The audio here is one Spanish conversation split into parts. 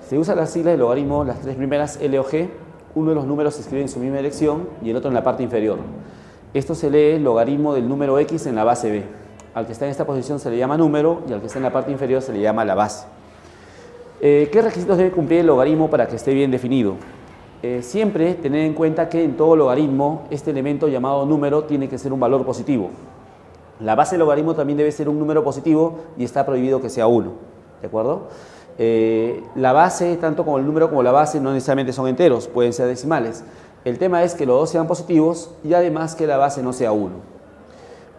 Se usa la sigla de logaritmo, las tres primeras L o G. Uno de los números se escribe en su misma dirección y el otro en la parte inferior. Esto se lee logaritmo del número X en la base B. Al que está en esta posición se le llama número y al que está en la parte inferior se le llama la base. ¿Qué requisitos debe cumplir el logaritmo para que esté bien definido? Siempre tener en cuenta que en todo logaritmo este elemento llamado número tiene que ser un valor positivo. La base del logaritmo también debe ser un número positivo y está prohibido que sea 1. ¿De acuerdo? La base, tanto como el número como la base, no necesariamente son enteros, pueden ser decimales. El tema es que los dos sean positivos y además que la base no sea 1.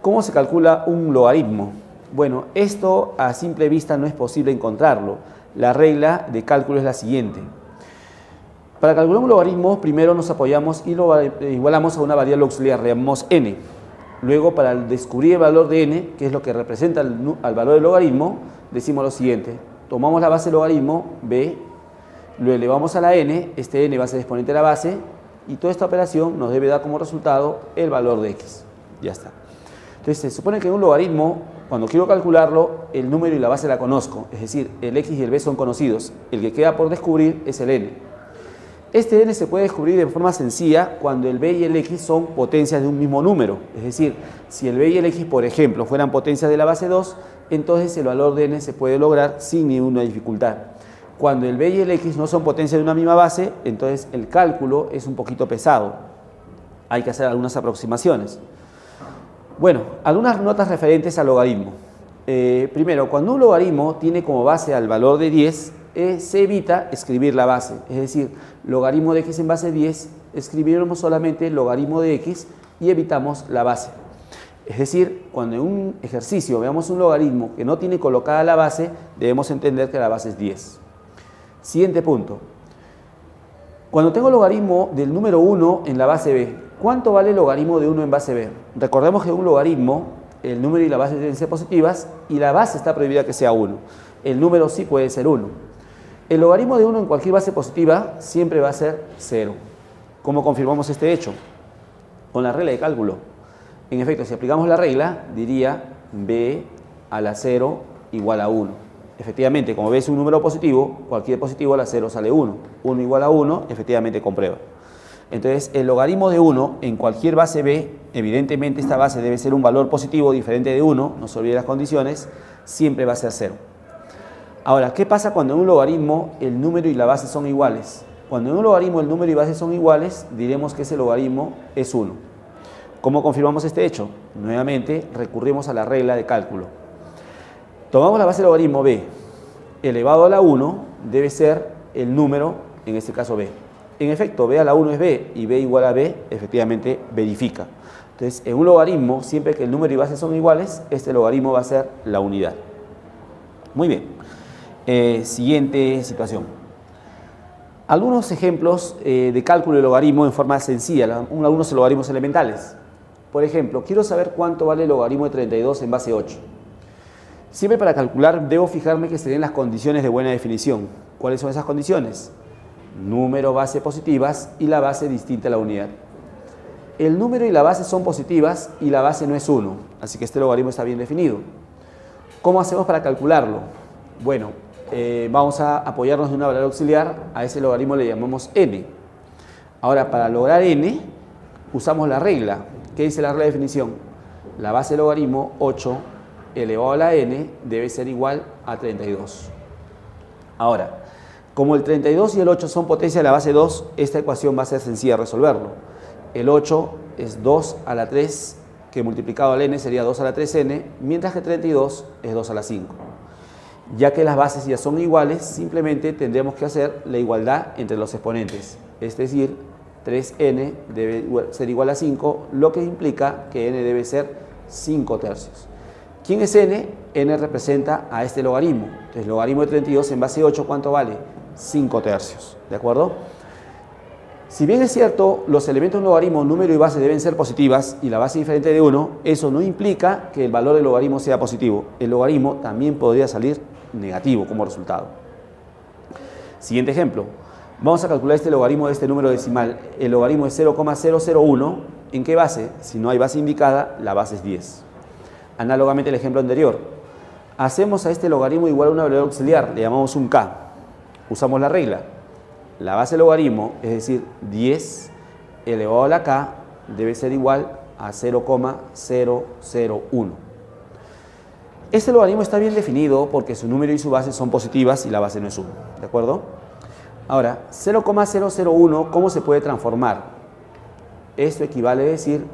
¿Cómo se calcula un logaritmo? Bueno, esto a simple vista no es posible encontrarlo. La regla de cálculo es la siguiente. Para calcular un logaritmo, primero nos apoyamos y lo igualamos a una variable auxiliar, le llamamos n. Luego, para descubrir el valor de n, que es lo que representa al valor del logaritmo, decimos lo siguiente. Tomamos la base del logaritmo, b, lo elevamos a la n, este n va a ser exponente de la base, y toda esta operación nos debe dar como resultado el valor de x. Ya está. Entonces, se supone que en un logaritmo, cuando quiero calcularlo, el número y la base la conozco, es decir, el x y el b son conocidos. El que queda por descubrir es el n. Este n se puede descubrir de forma sencilla cuando el b y el x son potencias de un mismo número. Es decir, si el b y el x, por ejemplo, fueran potencias de la base 2, entonces el valor de n se puede lograr sin ninguna dificultad. Cuando el b y el x no son potencias de una misma base, entonces el cálculo es un poquito pesado. Hay que hacer algunas aproximaciones. Bueno, algunas notas referentes al logaritmo. Primero, cuando un logaritmo tiene como base al valor de 10, se evita escribir la base. Es decir, logaritmo de x en base 10, escribiremos solamente logaritmo de x y evitamos la base. Es decir, cuando en un ejercicio veamos un logaritmo que no tiene colocada la base, debemos entender que la base es 10. Siguiente punto. Cuando tengo logaritmo del número 1 en la base b, ¿cuánto vale el logaritmo de 1 en base b? Recordemos que en un logaritmo, el número y la base deben ser positivas y la base está prohibida que sea 1. El número sí puede ser 1. El logaritmo de 1 en cualquier base positiva siempre va a ser 0. ¿Cómo confirmamos este hecho? Con la regla de cálculo. En efecto, si aplicamos la regla, diría b a la 0 igual a 1. Efectivamente, como b es un número positivo, cualquier positivo a la 0 sale 1. 1 igual a 1, efectivamente comprueba. Entonces, el logaritmo de 1 en cualquier base b, evidentemente esta base debe ser un valor positivo diferente de 1, no se olvide las condiciones, siempre va a ser 0. Ahora, ¿qué pasa cuando en un logaritmo el número y la base son iguales? Cuando en un logaritmo el número y base son iguales, diremos que ese logaritmo es 1. ¿Cómo confirmamos este hecho? Nuevamente recurrimos a la regla de cálculo. Tomamos la base del logaritmo b elevado a la 1 debe ser el número, en este caso b. En efecto, b a la 1 es b y b igual a b, efectivamente verifica. Entonces, en un logaritmo, siempre que el número y base son iguales, este logaritmo va a ser la unidad. Muy bien. Siguiente situación. Algunos ejemplos de cálculo de logaritmo en forma sencilla, algunos logaritmos elementales. Por ejemplo, quiero saber cuánto vale el logaritmo de 32 en base 8. Siempre para calcular debo fijarme que se den las condiciones de buena definición. ¿Cuáles son esas condiciones? Número, base positivas y la base distinta a la unidad. El número y la base son positivas y la base no es 1, así que este logaritmo está bien definido. ¿Cómo hacemos para calcularlo? Bueno, vamos a apoyarnos de una variable auxiliar, a ese logaritmo le llamamos n. Ahora, para lograr n, usamos la regla. ¿Qué dice la regla de definición? La base del logaritmo 8 elevado a la n debe ser igual a 32. Ahora, como el 32 y el 8 son potencia de la base 2, esta ecuación va a ser sencilla de resolverlo. El 8 es 2 a la 3, que multiplicado al n sería 2 a la 3n, mientras que 32 es 2 a la 5. Ya que las bases ya son iguales, simplemente tendremos que hacer la igualdad entre los exponentes. Es decir, 3n debe ser igual a 5, lo que implica que n debe ser 5 tercios. ¿Quién es n? N representa a este logaritmo. Entonces, el logaritmo de 32 en base 8, ¿cuánto vale? 5 tercios. ¿De acuerdo? Si bien es cierto, los elementos de un logaritmo, número y base deben ser positivas y la base diferente de 1, eso no implica que el valor del logaritmo sea positivo. El logaritmo también podría salir negativo como resultado. Siguiente ejemplo. Vamos a calcular este logaritmo de este número decimal. El logaritmo es 0,001. ¿En qué base? Si no hay base indicada, la base es 10. Análogamente al ejemplo anterior. Hacemos a este logaritmo igual a una variable auxiliar, le llamamos un k. usamos la regla. La base del logaritmo, es decir, 10 elevado a la k, debe ser igual a 0,001. Este logaritmo está bien definido porque su número y su base son positivas y la base no es 1, ¿de acuerdo? Ahora, 0,001, ¿cómo se puede transformar? Esto equivale a decir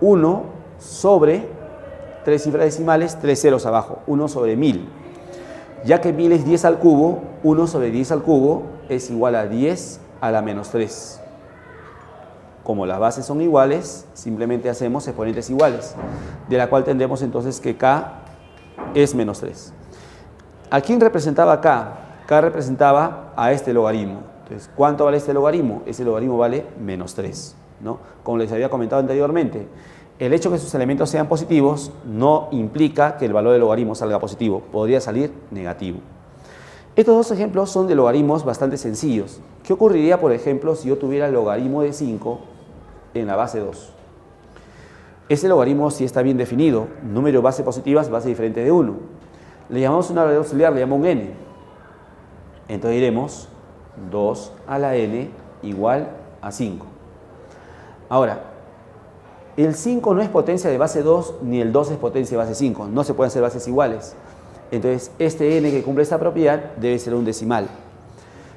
1 sobre 3 cifras decimales, 3 ceros abajo, 1 sobre 1000. Ya que 1000 es 10 al cubo, 1 sobre 10 al cubo es igual a 10 a la menos 3. Como las bases son iguales, simplemente hacemos exponentes iguales, de la cual tendremos entonces que k es menos 3. ¿A quién representaba k? K representaba a este logaritmo. Entonces, ¿cuánto vale este logaritmo? Ese logaritmo vale menos 3, ¿no? Como les había comentado anteriormente, el hecho de que sus elementos sean positivos no implica que el valor del logaritmo salga positivo, podría salir negativo. Estos dos ejemplos son de logaritmos bastante sencillos. ¿Qué ocurriría, por ejemplo, si yo tuviera el logaritmo de 5 en la base 2? Ese logaritmo sí está bien definido, número de bases positivas, base diferente de 1. Le llamamos una variable auxiliar, le llamamos un n. Entonces diremos 2 a la n igual a 5. Ahora, el 5 no es potencia de base 2, ni el 2 es potencia de base 5. No se pueden hacer bases iguales. Entonces, este n que cumple esta propiedad debe ser un decimal.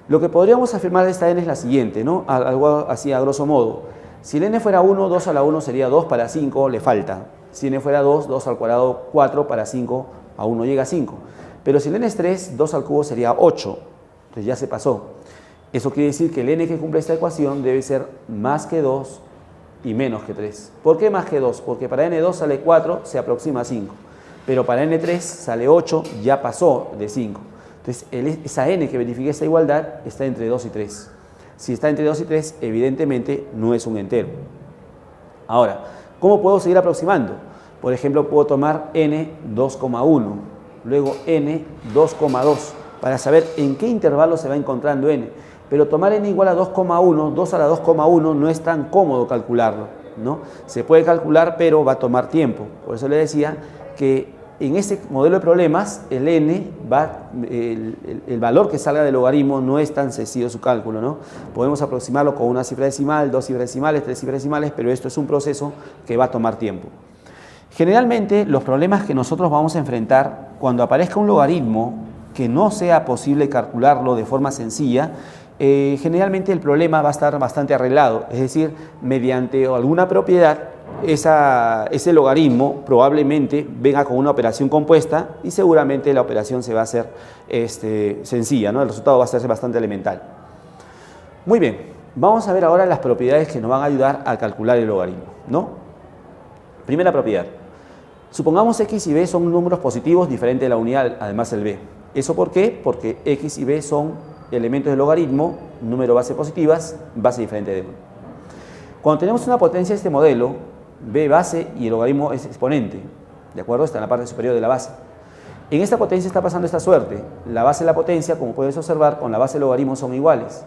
Lo que podríamos afirmar de esta n es la siguiente, ¿no? Algo así a grosso modo. Si el n fuera 1, 2 a la 1 sería 2 para 5, le falta. Si n fuera 2, 2 al cuadrado, 4 para 5, aún no llega a 5. Pero si el n es 3, 2 al cubo sería 8. Entonces ya se pasó. Eso quiere decir que el n que cumple esta ecuación debe ser más que 2 y menos que 3. ¿Por qué más que 2? Porque para n2 sale 4, se aproxima a 5. Pero para n3 sale 8, ya pasó de 5. Entonces esa n que verifica esta igualdad está entre 2 y 3. Si está entre 2 y 3, evidentemente no es un entero. Ahora, ¿cómo puedo seguir aproximando? Por ejemplo, puedo tomar n 2,1, luego n 2,2, para saber en qué intervalo se va encontrando n. Pero tomar n igual a 2,1, 2 a la 2,1 no es tan cómodo calcularlo, ¿no? Se puede calcular, pero va a tomar tiempo. Por eso le decía que en este modelo de problemas, el n el valor que salga del logaritmo no es tan sencillo su cálculo, ¿no? Podemos aproximarlo con una cifra decimal, 2 cifras decimales, 3 cifras decimales, pero esto es un proceso que va a tomar tiempo. Generalmente, los problemas que nosotros vamos a enfrentar cuando aparezca un logaritmo que no sea posible calcularlo de forma sencilla, generalmente el problema va a estar bastante arreglado, es decir, mediante alguna propiedad, ese logaritmo probablemente venga con una operación compuesta y seguramente la operación se va a hacer sencilla, ¿no? El resultado va a ser bastante elemental. Muy bien, vamos a ver ahora las propiedades que nos van a ayudar a calcular el logaritmo, ¿no? Primera propiedad. Supongamos x y b son números positivos diferentes de la unidad, además el b. ¿Eso por qué? Porque x y b son elementos del logaritmo, número base positivas, base diferente de 1. Cuando tenemos una potencia de este modelo, b base y el logaritmo es exponente, ¿de acuerdo? Está en la parte superior de la base. En esta potencia está pasando esta suerte. La base y la potencia, como puedes observar, con la base del logaritmo son iguales.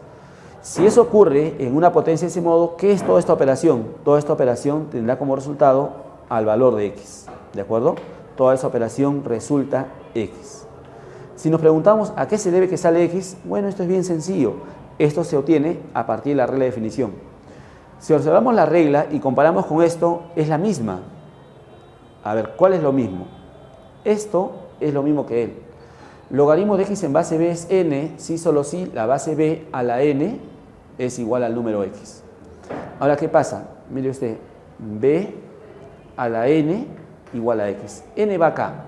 Si eso ocurre en una potencia de ese modo, ¿qué es toda esta operación? Toda esta operación tendrá como resultado al valor de x, ¿de acuerdo? Toda esa operación resulta x. Si nos preguntamos a qué se debe que sale x, bueno, esto es bien sencillo. Esto se obtiene a partir de la regla de definición. Si observamos la regla y comparamos con esto, es la misma. A ver, ¿cuál es lo mismo? Esto es lo mismo que él. Logaritmo de x en base b es n, si solo si la base b a la n es igual al número x. Ahora, ¿qué pasa? Mire usted, b a la n igual a x. N va acá.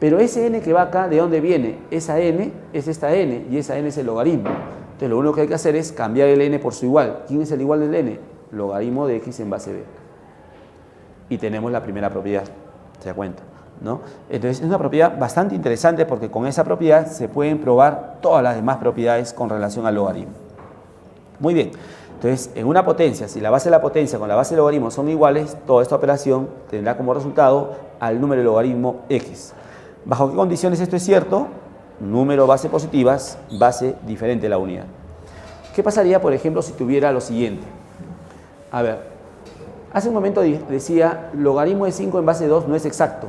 Pero ese n que va acá, ¿de dónde viene? Esa n es esta n y esa n es el logaritmo. Entonces, lo único que hay que hacer es cambiar el n por su igual. ¿Quién es el igual del n? Logaritmo de x en base b. Y tenemos la primera propiedad, ¿se da cuenta? ¿No? Entonces es una propiedad bastante interesante porque con esa propiedad se pueden probar todas las demás propiedades con relación al logaritmo. Muy bien, entonces en una potencia, si la base de la potencia con la base del logaritmo son iguales, toda esta operación tendrá como resultado al número de logaritmo x. ¿Bajo qué condiciones esto es cierto? Número base positivas, base diferente de la unidad. ¿Qué pasaría, por ejemplo, si tuviera lo siguiente? A ver, hace un momento decía, logaritmo de 5 en base 2 no es exacto.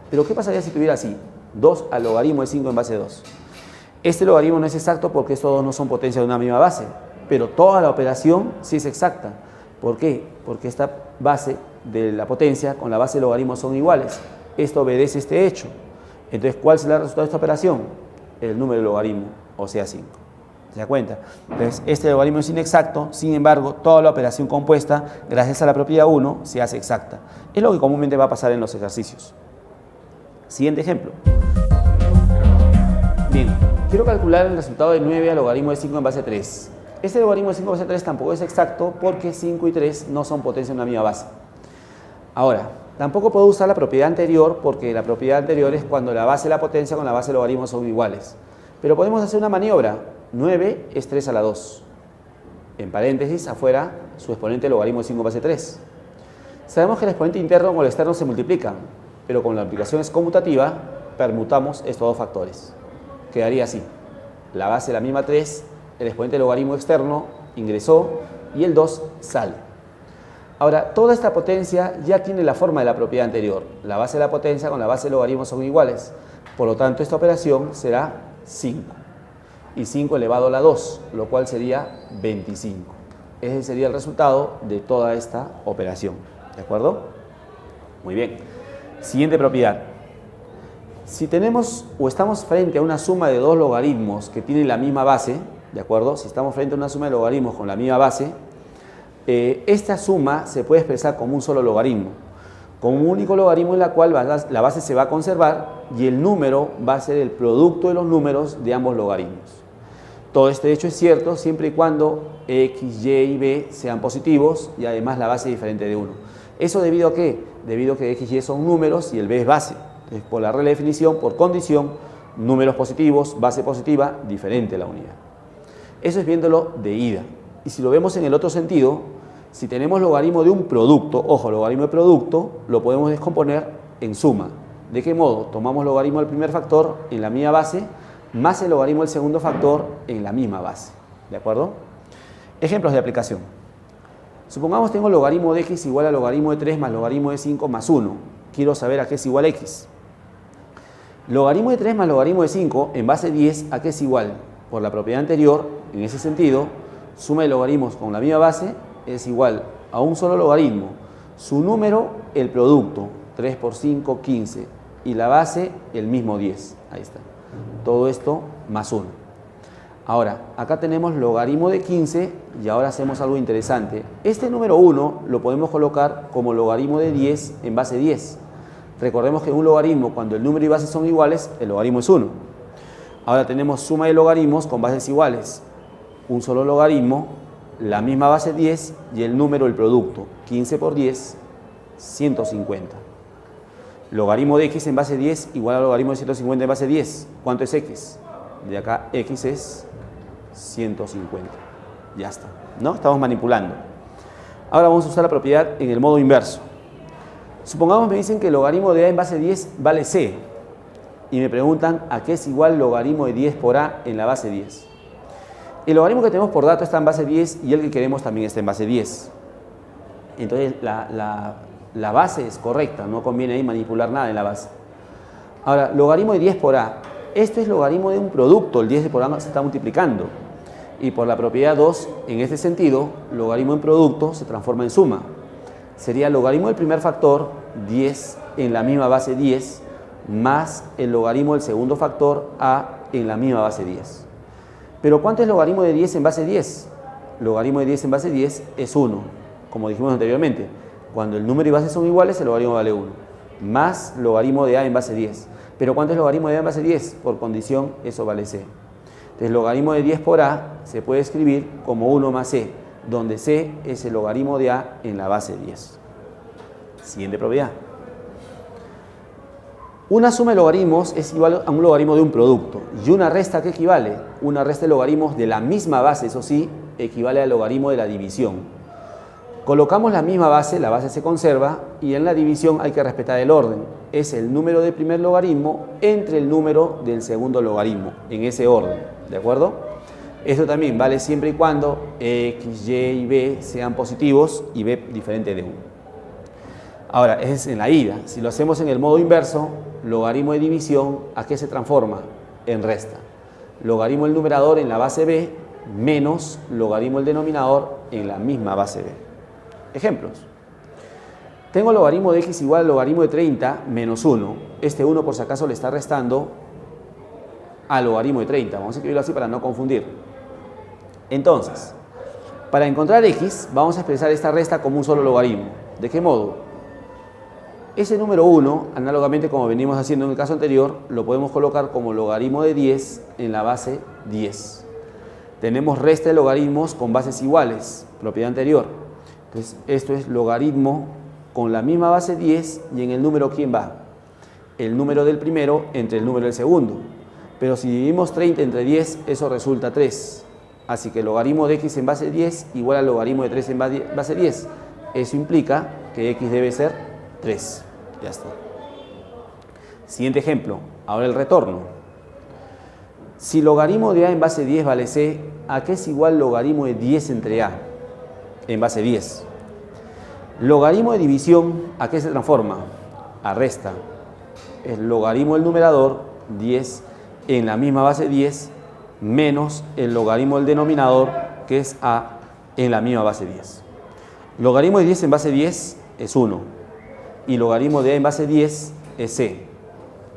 Pero ¿qué pasaría si tuviera así? 2 al logaritmo de 5 en base 2. Este logaritmo no es exacto porque estos dos no son potencias de una misma base, pero toda la operación sí es exacta. ¿Por qué? Porque esta base de la potencia con la base de logaritmo son iguales. Esto obedece este hecho. Entonces, ¿cuál será el resultado de esta operación? El número de logaritmo, o sea 5. ¿Se da cuenta? Entonces, este logaritmo es inexacto, sin embargo, toda la operación compuesta, gracias a la propiedad 1, se hace exacta. Es lo que comúnmente va a pasar en los ejercicios. Siguiente ejemplo. Bien, quiero calcular el resultado de 9 al logaritmo de 5 en base 3. Este logaritmo de 5 en base 3 tampoco es exacto porque 5 y 3 no son potencias en una misma base. Ahora, tampoco puedo usar la propiedad anterior porque la propiedad anterior es cuando la base de la potencia con la base de logaritmo son iguales. Pero podemos hacer una maniobra. 9 es 3 a la 2. En paréntesis, afuera, su exponente logaritmo de 5 base 3. Sabemos que el exponente interno con el externo se multiplican, pero como la aplicación es conmutativa, permutamos estos dos factores. Quedaría así. La base de la misma 3, el exponente logaritmo externo ingresó y el 2 sale. Ahora, toda esta potencia ya tiene la forma de la propiedad anterior. La base de la potencia con la base de logaritmo son iguales. Por lo tanto, esta operación será 5. Y 5 elevado a la 2, lo cual sería 25. Ese sería el resultado de toda esta operación. ¿De acuerdo? Muy bien. Siguiente propiedad. Si tenemos o estamos frente a una suma de dos logaritmos que tienen la misma base, ¿de acuerdo? Si estamos frente a una suma de logaritmos con la misma base, esta suma se puede expresar como un solo logaritmo, como un único logaritmo en la cual la base se va a conservar y el número va a ser el producto de los números de ambos logaritmos. Todo este hecho es cierto siempre y cuando x, y y b sean positivos y además la base es diferente de 1. ¿Eso debido a qué? Debido a que x y y son números y el b es base. Entonces, por la regla de definición, por condición, números positivos, base positiva, diferente la unidad. Eso es viéndolo de ida. Y si lo vemos en el otro sentido, si tenemos logaritmo de un producto, ojo, logaritmo de producto, lo podemos descomponer en suma. ¿De qué modo? Tomamos logaritmo del primer factor en la misma base, más el logaritmo del segundo factor en la misma base. ¿De acuerdo? Ejemplos de aplicación. Supongamos tengo logaritmo de x igual a logaritmo de 3 más logaritmo de 5 más 1. Quiero saber a qué es igual x. Logaritmo de 3 más logaritmo de 5 en base 10, ¿a qué es igual? Por la propiedad anterior, en ese sentido, suma de logaritmos con la misma base es igual a un solo logaritmo. Su número, el producto, 3 por 5, 15. Y la base, el mismo 10. Ahí está. Todo esto más 1. Ahora, acá tenemos logaritmo de 15 y ahora hacemos algo interesante. Este número 1 lo podemos colocar como logaritmo de 10 en base 10. Recordemos que en un logaritmo, cuando el número y base son iguales, el logaritmo es 1. Ahora tenemos suma de logaritmos con bases iguales. Un solo logaritmo, la misma base 10 y el número, el producto. 15 por 10, 150. Logaritmo de x en base 10 igual a logaritmo de 150 en base 10. ¿Cuánto es x? De acá x es 150. Ya está, ¿no? Estamos manipulando. Ahora vamos a usar la propiedad en el modo inverso. Supongamos me dicen que el logaritmo de a en base 10 vale c. Y me preguntan a qué es igual logaritmo de 10 por a en la base 10. El logaritmo que tenemos por dato está en base 10 y el que queremos también está en base 10. Entonces la base es correcta, no conviene ahí manipular nada en la base. Ahora, logaritmo de 10 por a. Esto es logaritmo de un producto, el 10 por a se está multiplicando. Y por la propiedad 2, en este sentido, logaritmo en producto se transforma en suma. Sería el logaritmo del primer factor, 10 en la misma base 10, más el logaritmo del segundo factor, a en la misma base 10. Pero ¿cuánto es logaritmo de 10 en base 10? Logaritmo de 10 en base 10 es 1, como dijimos anteriormente. Cuando el número y base son iguales, el logaritmo vale 1, más logaritmo de a en base 10. ¿Pero cuánto es logaritmo de a en base 10? Por condición, eso vale c. Entonces, logaritmo de 10 por a se puede escribir como 1 más c, donde c es el logaritmo de a en la base 10. Siguiente propiedad. Una suma de logaritmos es igual a un logaritmo de un producto. ¿Y una resta qué equivale? Una resta de logaritmos de la misma base, eso sí, equivale al logaritmo de la división. Colocamos la misma base, la base se conserva, y en la división hay que respetar el orden. Es el número del primer logaritmo entre el número del segundo logaritmo, en ese orden, ¿de acuerdo? Esto también vale siempre y cuando x, y y b sean positivos y b diferente de 1. Ahora, es en la ida. Si lo hacemos en el modo inverso, logaritmo de división, ¿a qué se transforma? En resta. logaritmo del numerador en la base b menos logaritmo del denominador en la misma base b. Ejemplos. Tengo logaritmo de x igual al logaritmo de 30 menos 1. Este 1 por si acaso le está restando al logaritmo de 30. Vamos a escribirlo así para no confundir. Entonces, para encontrar x, vamos a expresar esta resta como un solo logaritmo. ¿De qué modo? Ese número 1, análogamente como venimos haciendo en el caso anterior, lo podemos colocar como logaritmo de 10 en la base 10. Tenemos resta de logaritmos con bases iguales, propiedad anterior. Entonces, esto es logaritmo con la misma base 10 y en el número ¿quién va? El número del primero entre el número del segundo. Pero si dividimos 30 entre 10, eso resulta 3. Así que el logaritmo de x en base 10 igual al logaritmo de 3 en base 10. Eso implica que x debe ser 3. Ya está. Siguiente ejemplo. Ahora el retorno. Si logaritmo de a en base 10 vale c, ¿a qué es igual logaritmo de 10 entre a en base 10? Logaritmo de división, ¿a qué se transforma? A resta. El logaritmo del numerador, 10, en la misma base 10, menos el logaritmo del denominador, que es a, en la misma base 10. Logaritmo de 10 en base 10 es 1. Y logaritmo de a en base 10 es c.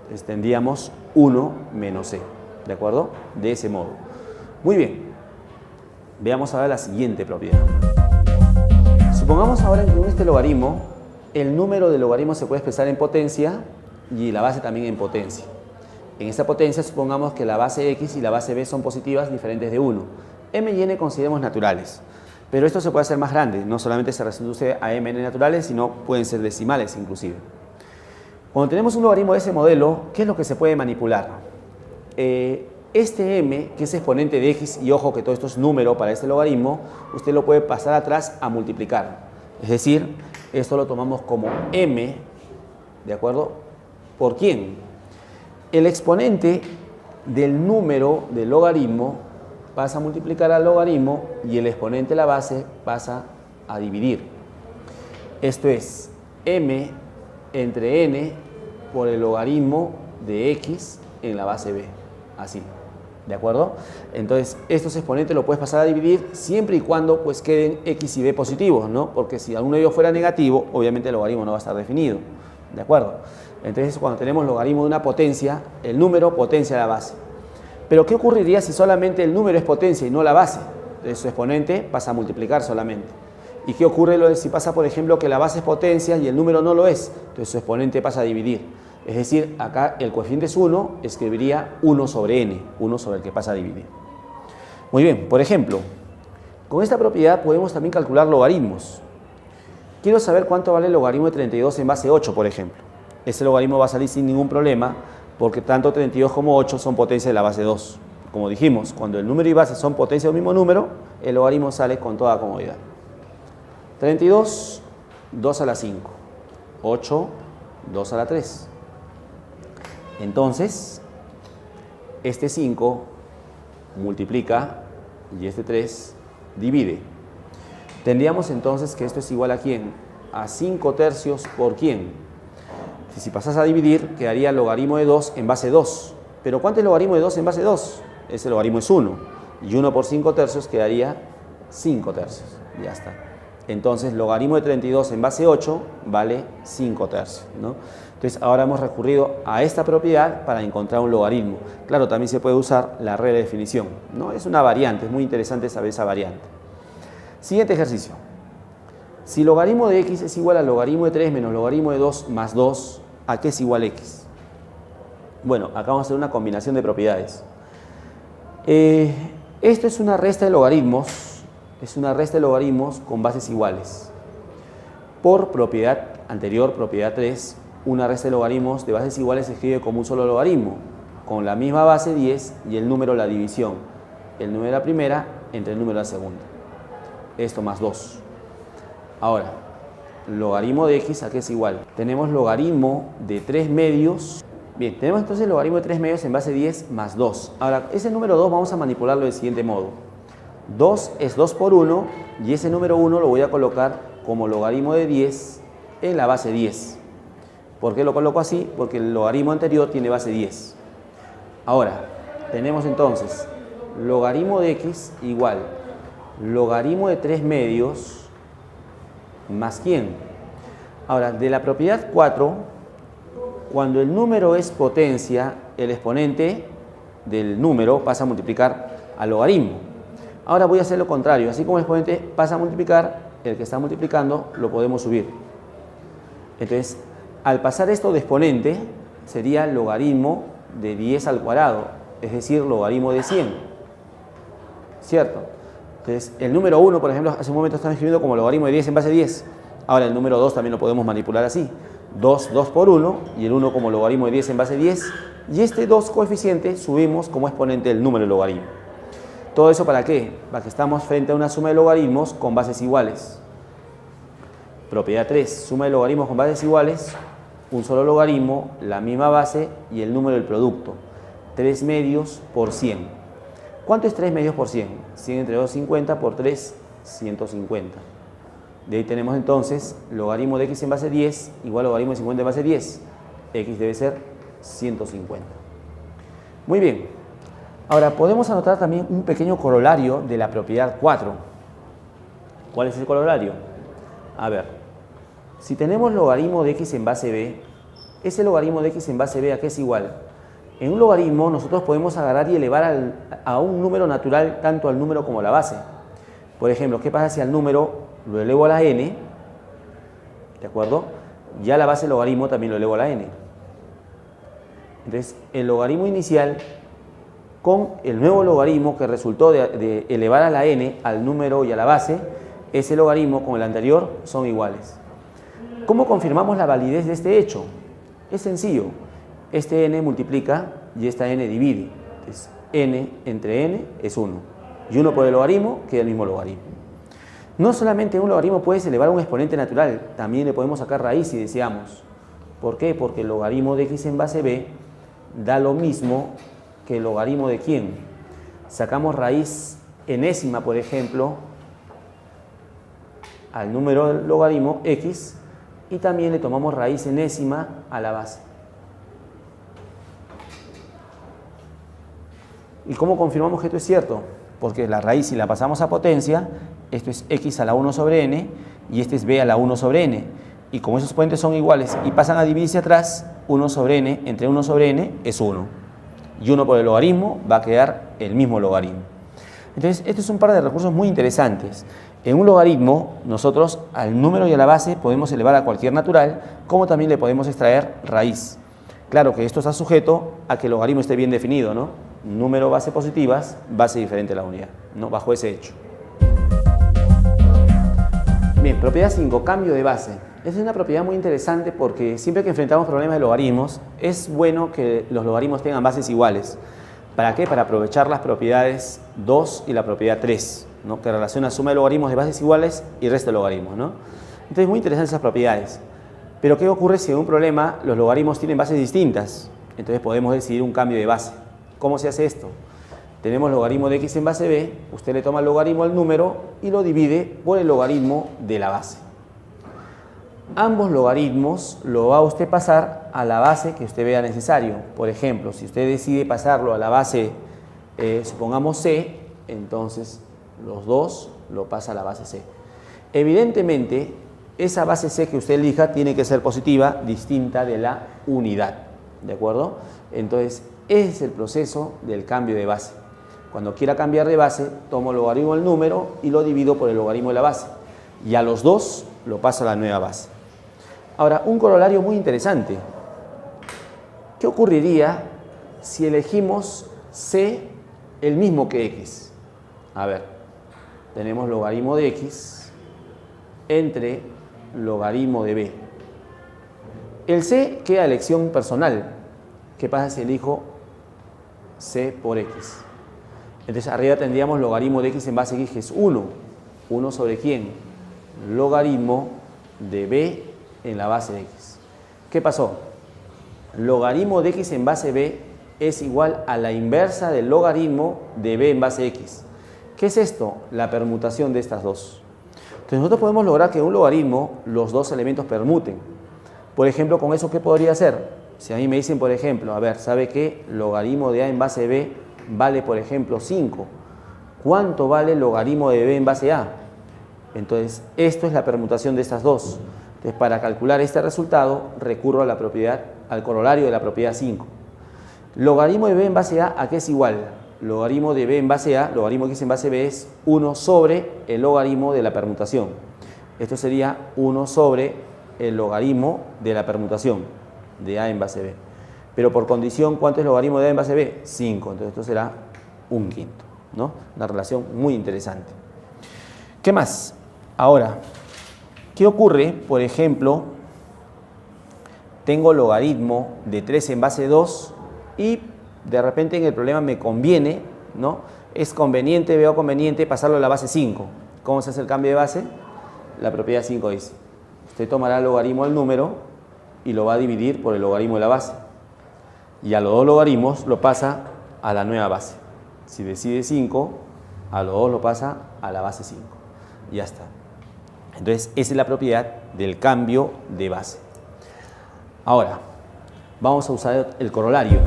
Entonces tendríamos 1 menos c. ¿De acuerdo? De ese modo. Muy bien. Veamos ahora la siguiente propiedad. Supongamos ahora que en este logaritmo, el número del logaritmo se puede expresar en potencia y la base también en potencia. En esta potencia supongamos que la base x y la base b son positivas diferentes de 1. M y n consideremos naturales. Pero esto se puede hacer más grande. No solamente se reduce a m y n naturales, sino pueden ser decimales inclusive. Cuando tenemos un logaritmo de ese modelo, ¿qué es lo que se puede manipular? Este m, que es exponente de x, y ojo que todo esto es número para este logaritmo, usted lo puede pasar atrás a multiplicar. Es decir, esto lo tomamos como m, ¿de acuerdo? ¿Por quién? El exponente del número del logaritmo pasa a multiplicar al logaritmo y el exponente de la base pasa a dividir. Esto es m entre n por el logaritmo de x en la base b. Así. ¿De acuerdo? Entonces, estos exponentes los puedes pasar a dividir siempre y cuando pues queden x y b positivos, ¿no? Porque si alguno de ellos fuera negativo, obviamente el logaritmo no va a estar definido. ¿De acuerdo? Entonces, cuando tenemos logaritmo de una potencia, el número potencia la base. Pero, ¿qué ocurriría si solamente el número es potencia y no la base? Entonces, su exponente pasa a multiplicar solamente. ¿Y qué ocurre si pasa, por ejemplo, que la base es potencia y el número no lo es? Entonces, su exponente pasa a dividir. Es decir, acá el coeficiente es 1, escribiría 1 sobre n, 1 sobre el que pasa a dividir. Muy bien, por ejemplo, con esta propiedad podemos también calcular logaritmos. Quiero saber cuánto vale el logaritmo de 32 en base 8, por ejemplo. Ese logaritmo va a salir sin ningún problema, porque tanto 32 como 8 son potencia de la base 2. Como dijimos, cuando el número y base son potencia del mismo número, el logaritmo sale con toda comodidad. 32, 2 a la 5. 8, 2 a la 3. Entonces, este 5 multiplica y este 3 divide. Tendríamos entonces que esto es igual a ¿quién? A 5 tercios por ¿quién? Si pasas a dividir, quedaría el logaritmo de 2 en base 2. ¿Pero cuánto es el logaritmo de 2 en base 2? Ese logaritmo es 1. Y 1 por 5 tercios quedaría 5 tercios. Ya está. Entonces, logaritmo de 32 en base 8 vale 5 tercios, ¿no? Entonces, ahora hemos recurrido a esta propiedad para encontrar un logaritmo. Claro, también se puede usar la regla de definición, ¿no? Es una variante, es muy interesante saber esa variante. Siguiente ejercicio. Si logaritmo de x es igual al logaritmo de 3 menos logaritmo de 2 más 2, ¿a qué es igual x? Bueno, acá vamos a hacer una combinación de propiedades. Esto es una resta de logaritmos. Es una resta de logaritmos con bases iguales. Por propiedad anterior, propiedad 3, una resta de logaritmos de bases iguales se escribe como un solo logaritmo, con la misma base 10 y el número la división. El número de la primera entre el número de la segunda. Esto más 2. Ahora, logaritmo de x, ¿a qué es igual? Tenemos logaritmo de 3 medios. Bien, tenemos entonces logaritmo de 3 medios en base 10 más 2. Ahora, ese número 2 vamos a manipularlo del siguiente modo. 2 es 2 por 1 y ese número 1 lo voy a colocar como logaritmo de 10 en la base 10. ¿Por qué lo coloco así? Porque el logaritmo anterior tiene base 10. Ahora, tenemos entonces logaritmo de x igual logaritmo de 3 medios más ¿quién? Ahora, de la propiedad 4, cuando el número es potencia, el exponente del número pasa a multiplicar al logaritmo. Ahora voy a hacer lo contrario, así como el exponente pasa a multiplicar, el que está multiplicando lo podemos subir. Entonces, al pasar esto de exponente, sería logaritmo de 10 al cuadrado, es decir, logaritmo de 100. ¿Cierto? Entonces, el número 1, por ejemplo, hace un momento estamos escribiendo como logaritmo de 10 en base a 10. Ahora el número 2 también lo podemos manipular así. 2 por 1 y el 1 como logaritmo de 10 en base a 10. Y este 2 coeficiente subimos como exponente del número de logaritmo. ¿Todo eso para qué? Para que estamos frente a una suma de logaritmos con bases iguales. Propiedad 3, suma de logaritmos con bases iguales, un solo logaritmo, la misma base y el número del producto. 3 medios por 100. ¿Cuánto es 3 medios por 100? 100 entre 250 por 3, 150. De ahí tenemos entonces logaritmo de x en base 10 igual logaritmo de 50 en base 10. X debe ser 150. Muy bien. Ahora podemos anotar también un pequeño corolario de la propiedad 4. ¿Cuál es el corolario? A ver, si tenemos logaritmo de x en base b, ese logaritmo de x en base b ¿a qué es igual? En un logaritmo nosotros podemos agarrar y elevar a un número natural tanto al número como a la base. Por ejemplo, ¿qué pasa si al número lo elevo a la n? ¿De acuerdo? Ya la base del logaritmo también lo elevo a la n. Entonces, el logaritmo inicial con el nuevo logaritmo que resultó de elevar a la n al número y a la base, ese logaritmo con el anterior son iguales. ¿Cómo confirmamos la validez de este hecho? Es sencillo. Este n multiplica y esta n divide. Entonces, n entre n es 1. Y 1 por el logaritmo queda el mismo logaritmo. No solamente un logaritmo puedes elevar a un exponente natural, también le podemos sacar raíz si deseamos. ¿Por qué? Porque el logaritmo de x en base b da lo mismo que el logaritmo de ¿quién? Sacamos raíz enésima, por ejemplo, al número del logaritmo x y también le tomamos raíz enésima a la base. ¿Y cómo confirmamos que esto es cierto? Porque la raíz, si la pasamos a potencia, esto es x a la 1 sobre n y este es b a la 1 sobre n. Y como esos exponentes son iguales y pasan a dividirse atrás, 1 sobre n entre 1 sobre n es 1. Y 1 por el logaritmo va a quedar el mismo logaritmo. Entonces, este es un par de recursos muy interesantes. En un logaritmo, nosotros al número y a la base podemos elevar a cualquier natural, como también le podemos extraer raíz. Claro que esto está sujeto a que el logaritmo esté bien definido, ¿no? Número, base positivas, base diferente a la unidad, ¿no? Bajo ese hecho. Bien, propiedad 5, cambio de base. Esta es una propiedad muy interesante porque siempre que enfrentamos problemas de logaritmos, es bueno que los logaritmos tengan bases iguales. ¿Para qué? Para aprovechar las propiedades 2 y la propiedad 3, ¿no? Que relaciona suma de logaritmos de bases iguales y resto de logaritmos, ¿no? Entonces, muy interesantes esas propiedades. Pero, ¿qué ocurre si en un problema los logaritmos tienen bases distintas? Entonces, podemos decidir un cambio de base. ¿Cómo se hace esto? Tenemos logaritmo de x en base b, usted le toma el logaritmo al número y lo divide por el logaritmo de la base. Ambos logaritmos lo va a usted pasar a la base que usted vea necesario. Por ejemplo, si usted decide pasarlo a la base, supongamos c, entonces los dos lo pasa a la base c. Evidentemente, esa base c que usted elija tiene que ser positiva, distinta de la unidad. ¿De acuerdo? Entonces, ese es el proceso del cambio de base. Cuando quiera cambiar de base, tomo el logaritmo del número y lo divido por el logaritmo de la base. Y a los dos lo paso a la nueva base. Ahora, un corolario muy interesante. ¿Qué ocurriría si elegimos c el mismo que x? A ver, tenemos logaritmo de x entre logaritmo de b. El c queda elección personal. ¿Qué pasa si elijo c por x? Entonces arriba tendríamos logaritmo de x en base a x, que es 1. ¿1 sobre quién? Logaritmo de b en la base de x. ¿Qué pasó? Logaritmo de x en base b es igual a la inversa del logaritmo de b en base x. ¿Qué es esto? La permutación de estas dos. Entonces nosotros podemos lograr que en un logaritmo los dos elementos permuten. Por ejemplo, con eso, ¿qué podría hacer? Si a mí me dicen, por ejemplo, a ver, ¿sabe qué? Logaritmo de a en base b vale, por ejemplo, 5. ¿Cuánto vale el logaritmo de b en base a? Entonces, esto es la permutación de estas dos. Entonces, para calcular este resultado, recurro a la propiedad, al corolario de la propiedad 5. Logaritmo de b en base a qué es igual? Logaritmo de b en base a, logaritmo de x en base b es 1 sobre el logaritmo de la permutación. Esto sería 1 sobre el logaritmo de la permutación de a en base b. Pero por condición, ¿cuánto es el logaritmo de a en base b? 5. Entonces esto será 1/5, ¿no? Una relación muy interesante. ¿Qué más? Ahora, ¿qué ocurre? Por ejemplo, tengo logaritmo de 3 en base 2 y de repente en el problema me conviene, ¿no? Es conveniente, veo conveniente pasarlo a la base 5. ¿Cómo se hace el cambio de base? La propiedad 5 dice, usted tomará el logaritmo del número y lo va a dividir por el logaritmo de la base. Y a los dos logaritmos lo pasa a la nueva base. Si decide 5, a los dos lo pasa a la base 5. Ya está. Entonces, esa es la propiedad del cambio de base. Ahora, vamos a usar el corolario.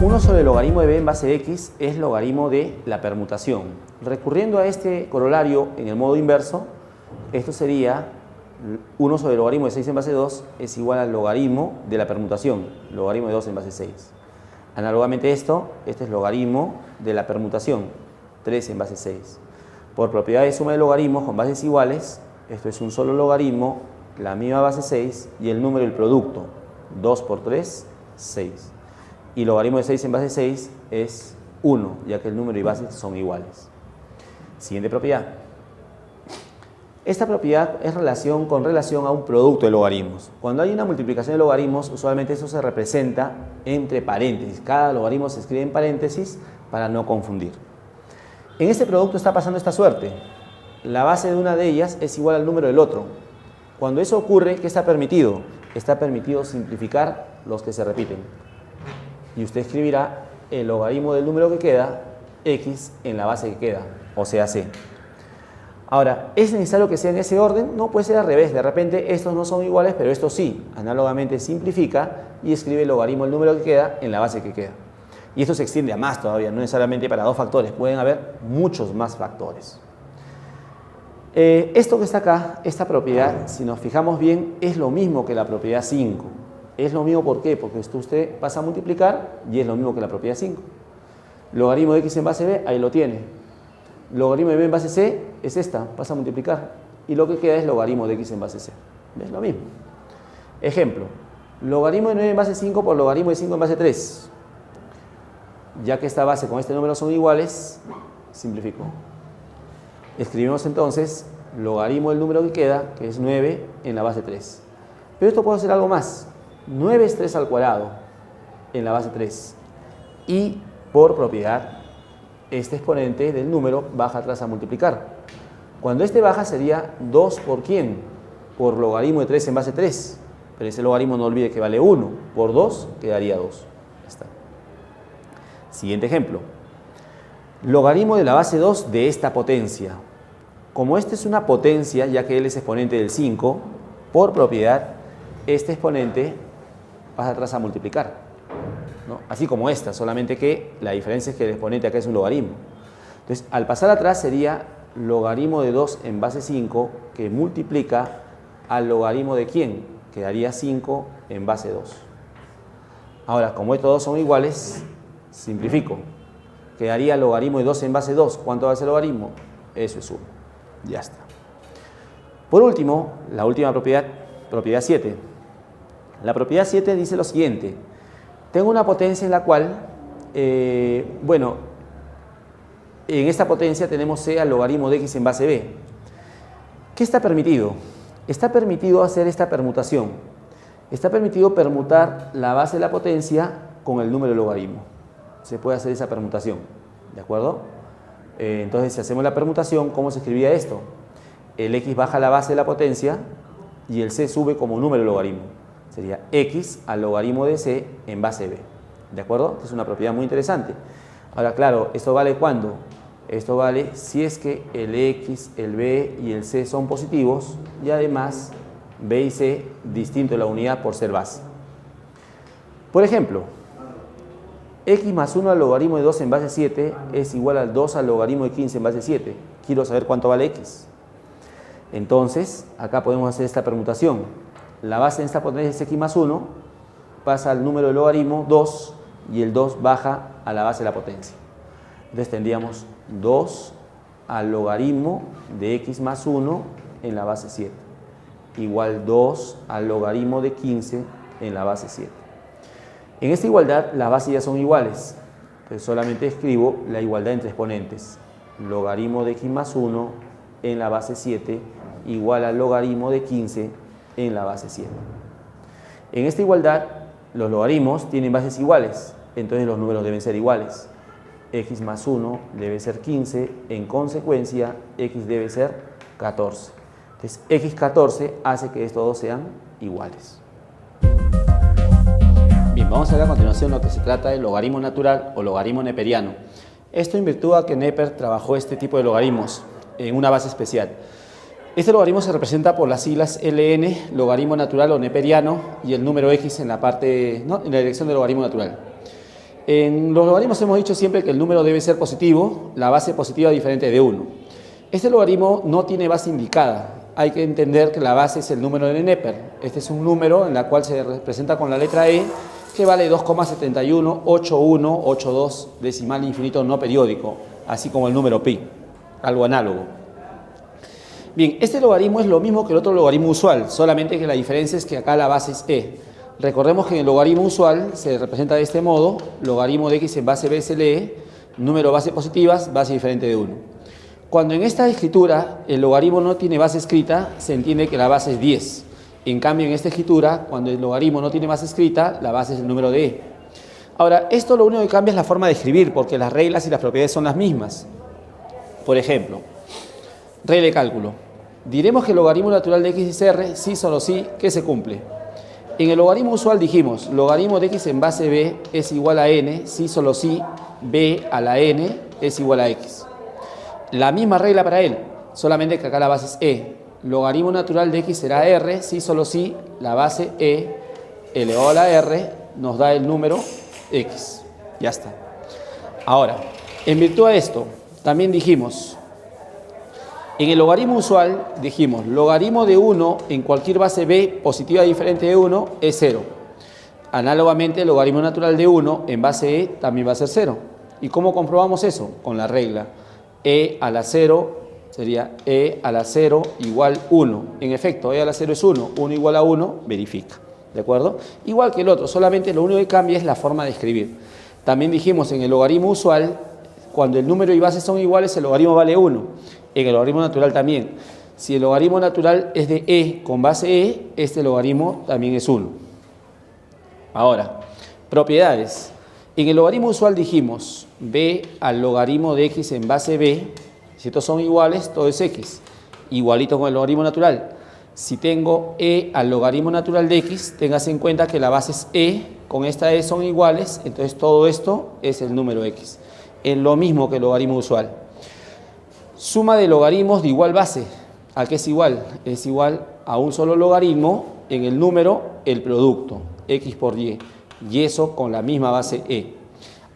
1 sobre el logaritmo de b en base de x es logaritmo de la permutación. Recurriendo a este corolario en el modo inverso, esto sería 1 sobre el logaritmo de 6 en base 2 es igual al logaritmo de la permutación, logaritmo de 2 en base 6. Análogamente este es logaritmo de la permutación, 3 en base 6. Por propiedad de suma de logaritmos con bases iguales, esto es un solo logaritmo, la misma base 6 y el número del producto, 2 por 3, 6. Y logaritmo de 6 en base 6 es 1, ya que el número y base son iguales. Siguiente propiedad. Esta propiedad es con relación a un producto de logaritmos. Cuando hay una multiplicación de logaritmos, usualmente eso se representa entre paréntesis. Cada logaritmo se escribe en paréntesis para no confundir. En este producto está pasando esta suerte. La base de una de ellas es igual al número del otro. Cuando eso ocurre, ¿qué está permitido? Está permitido simplificar los que se repiten. Y usted escribirá el logaritmo del número que queda, x, en la base que queda, o sea, c. Ahora, ¿es necesario que sea en ese orden? No, puede ser al revés. De repente estos no son iguales, pero estos sí. Análogamente simplifica y escribe el logaritmo del número que queda en la base que queda. Y esto se extiende a más todavía, no necesariamente para 2 factores. Pueden haber muchos más factores. Esto que está acá, esta propiedad, si nos fijamos bien, es lo mismo que la propiedad 5. Es lo mismo, ¿por qué? Porque usted pasa a multiplicar y es lo mismo que la propiedad 5. Logaritmo de x en base b, ahí lo tiene. Logaritmo de b en base c es esta, pasa a multiplicar. Y lo que queda es logaritmo de x en base c. Es lo mismo. Ejemplo, logaritmo de 9 en base 5 por logaritmo de 5 en base 3. Ya que esta base con este número son iguales, simplifico. Escribimos entonces logaritmo del número que queda, que es 9 en la base 3. Pero esto puede hacer algo más. 9 es 3 al cuadrado en la base 3. Y por propiedad, este exponente del número baja atrás a multiplicar. Cuando este baja sería 2 por ¿quién? Por logaritmo de 3 en base 3. Pero ese logaritmo no olvide que vale 1. Por 2 quedaría 2. Ya está. Siguiente ejemplo. Logaritmo de la base 2 de esta potencia. Como esta es una potencia, ya que él es exponente del 5, por propiedad, este exponente pasa atrás a multiplicar, ¿no? Así como esta, solamente que la diferencia es que el exponente acá es un logaritmo. Entonces, al pasar atrás sería logaritmo de 2 en base 5 que multiplica al logaritmo de ¿quién? Que daría 5 en base 2. Ahora, como estos dos son iguales, simplifico. Quedaría logaritmo de 2 en base 2. ¿Cuánto va a ser el logaritmo? Eso es 1. Ya está. Por último, la última propiedad, propiedad 7. La propiedad 7 dice lo siguiente. Tengo una potencia en la cual, en esta potencia tenemos c al logaritmo de x en base b. ¿Qué está permitido? Está permitido hacer esta permutación. Está permitido permutar la base de la potencia con el número del logaritmo. Se puede hacer esa permutación, ¿de acuerdo? Entonces, si hacemos la permutación, ¿cómo se escribía esto? El x baja la base de la potencia y el c sube como número del logaritmo. Sería x al logaritmo de c en base b. ¿De acuerdo? Esta es una propiedad muy interesante. Ahora, claro, ¿esto vale cuándo? Esto vale si es que el x, el b y el c son positivos y además b y c distinto de la unidad por ser base. Por ejemplo, X más 1 al logaritmo de 2 en base 7 es igual al 2 al logaritmo de 15 en base 7. Quiero saber cuánto vale X. Entonces, acá podemos hacer esta permutación. La base en esta potencia es X más 1, pasa al número de logaritmo 2 y el 2 baja a la base de la potencia. Entonces tendríamos 2 al logaritmo de X más 1 en la base 7, igual 2 al logaritmo de 15 en la base 7. En esta igualdad las bases ya son iguales, entonces solamente escribo la igualdad entre exponentes. Logaritmo de X más 1 en la base 7 igual al logaritmo de 15 en la base 7. En esta igualdad los logaritmos tienen bases iguales, entonces los números deben ser iguales. X más 1 debe ser 15, en consecuencia X debe ser 14. Entonces X14 hace que estos dos sean iguales. Bien, vamos a ver a continuación lo que se trata del logaritmo natural o logaritmo neperiano. Esto en virtud a que Neper trabajó este tipo de logaritmos en una base especial. Este logaritmo se representa por las siglas LN, logaritmo natural o neperiano, y el número X en la parte, ¿no?, en la dirección del logaritmo natural. En los logaritmos hemos dicho siempre que el número debe ser positivo, la base positiva diferente de 1. Este logaritmo no tiene base indicada. Hay que entender que la base es el número de Neper. Este es un número en la cual se representa con la letra E, que vale 2,718182, decimal infinito no periódico, así como el número pi, algo análogo. Bien, este logaritmo es lo mismo que el otro logaritmo usual, solamente que la diferencia es que acá la base es E. Recordemos que en el logaritmo usual se representa de este modo: logaritmo de X en base B se lee, número base positivas, base diferente de 1. Cuando en esta escritura el logaritmo no tiene base escrita, se entiende que la base es 10. En cambio, en esta escritura, cuando el logaritmo no tiene base escrita, la base es el número de E. Ahora, esto lo único que cambia es la forma de escribir, porque las reglas y las propiedades son las mismas. Por ejemplo, regla de cálculo. Diremos que el logaritmo natural de X es R si solo si que se cumple. En el logaritmo usual dijimos, logaritmo de X en base B es igual a N si solo si B a la N es igual a X. La misma regla para él, solamente que acá la base es E. Logaritmo natural de X será R si solo si la base E elevado a la R nos da el número X. Ya está. Ahora, en virtud de esto, también dijimos, en el logaritmo usual dijimos, logaritmo de 1 en cualquier base B positiva diferente de 1 es 0. Análogamente, el logaritmo natural de 1 en base E también va a ser 0. ¿Y cómo comprobamos eso? Con la regla E a la 0 sería E a la 0 igual 1. En efecto, E a la 0 es 1, 1 igual a 1, verifica. ¿De acuerdo? Igual que el otro, solamente lo único que cambia es la forma de escribir. También dijimos en el logaritmo usual, cuando el número y base son iguales, el logaritmo vale 1. En el logaritmo natural también. Si el logaritmo natural es de E con base E, este logaritmo también es 1. Ahora, propiedades. En el logaritmo usual dijimos B al logaritmo de X en base B. Si estos son iguales, todo es X. Igualito con el logaritmo natural. Si tengo E al logaritmo natural de X, tengas en cuenta que la base es E, con esta E son iguales, entonces todo esto es el número X. Es lo mismo que el logaritmo usual. Suma de logaritmos de igual base. ¿A qué es igual? Es igual a un solo logaritmo en el número, el producto, X por Y. Y eso con la misma base E.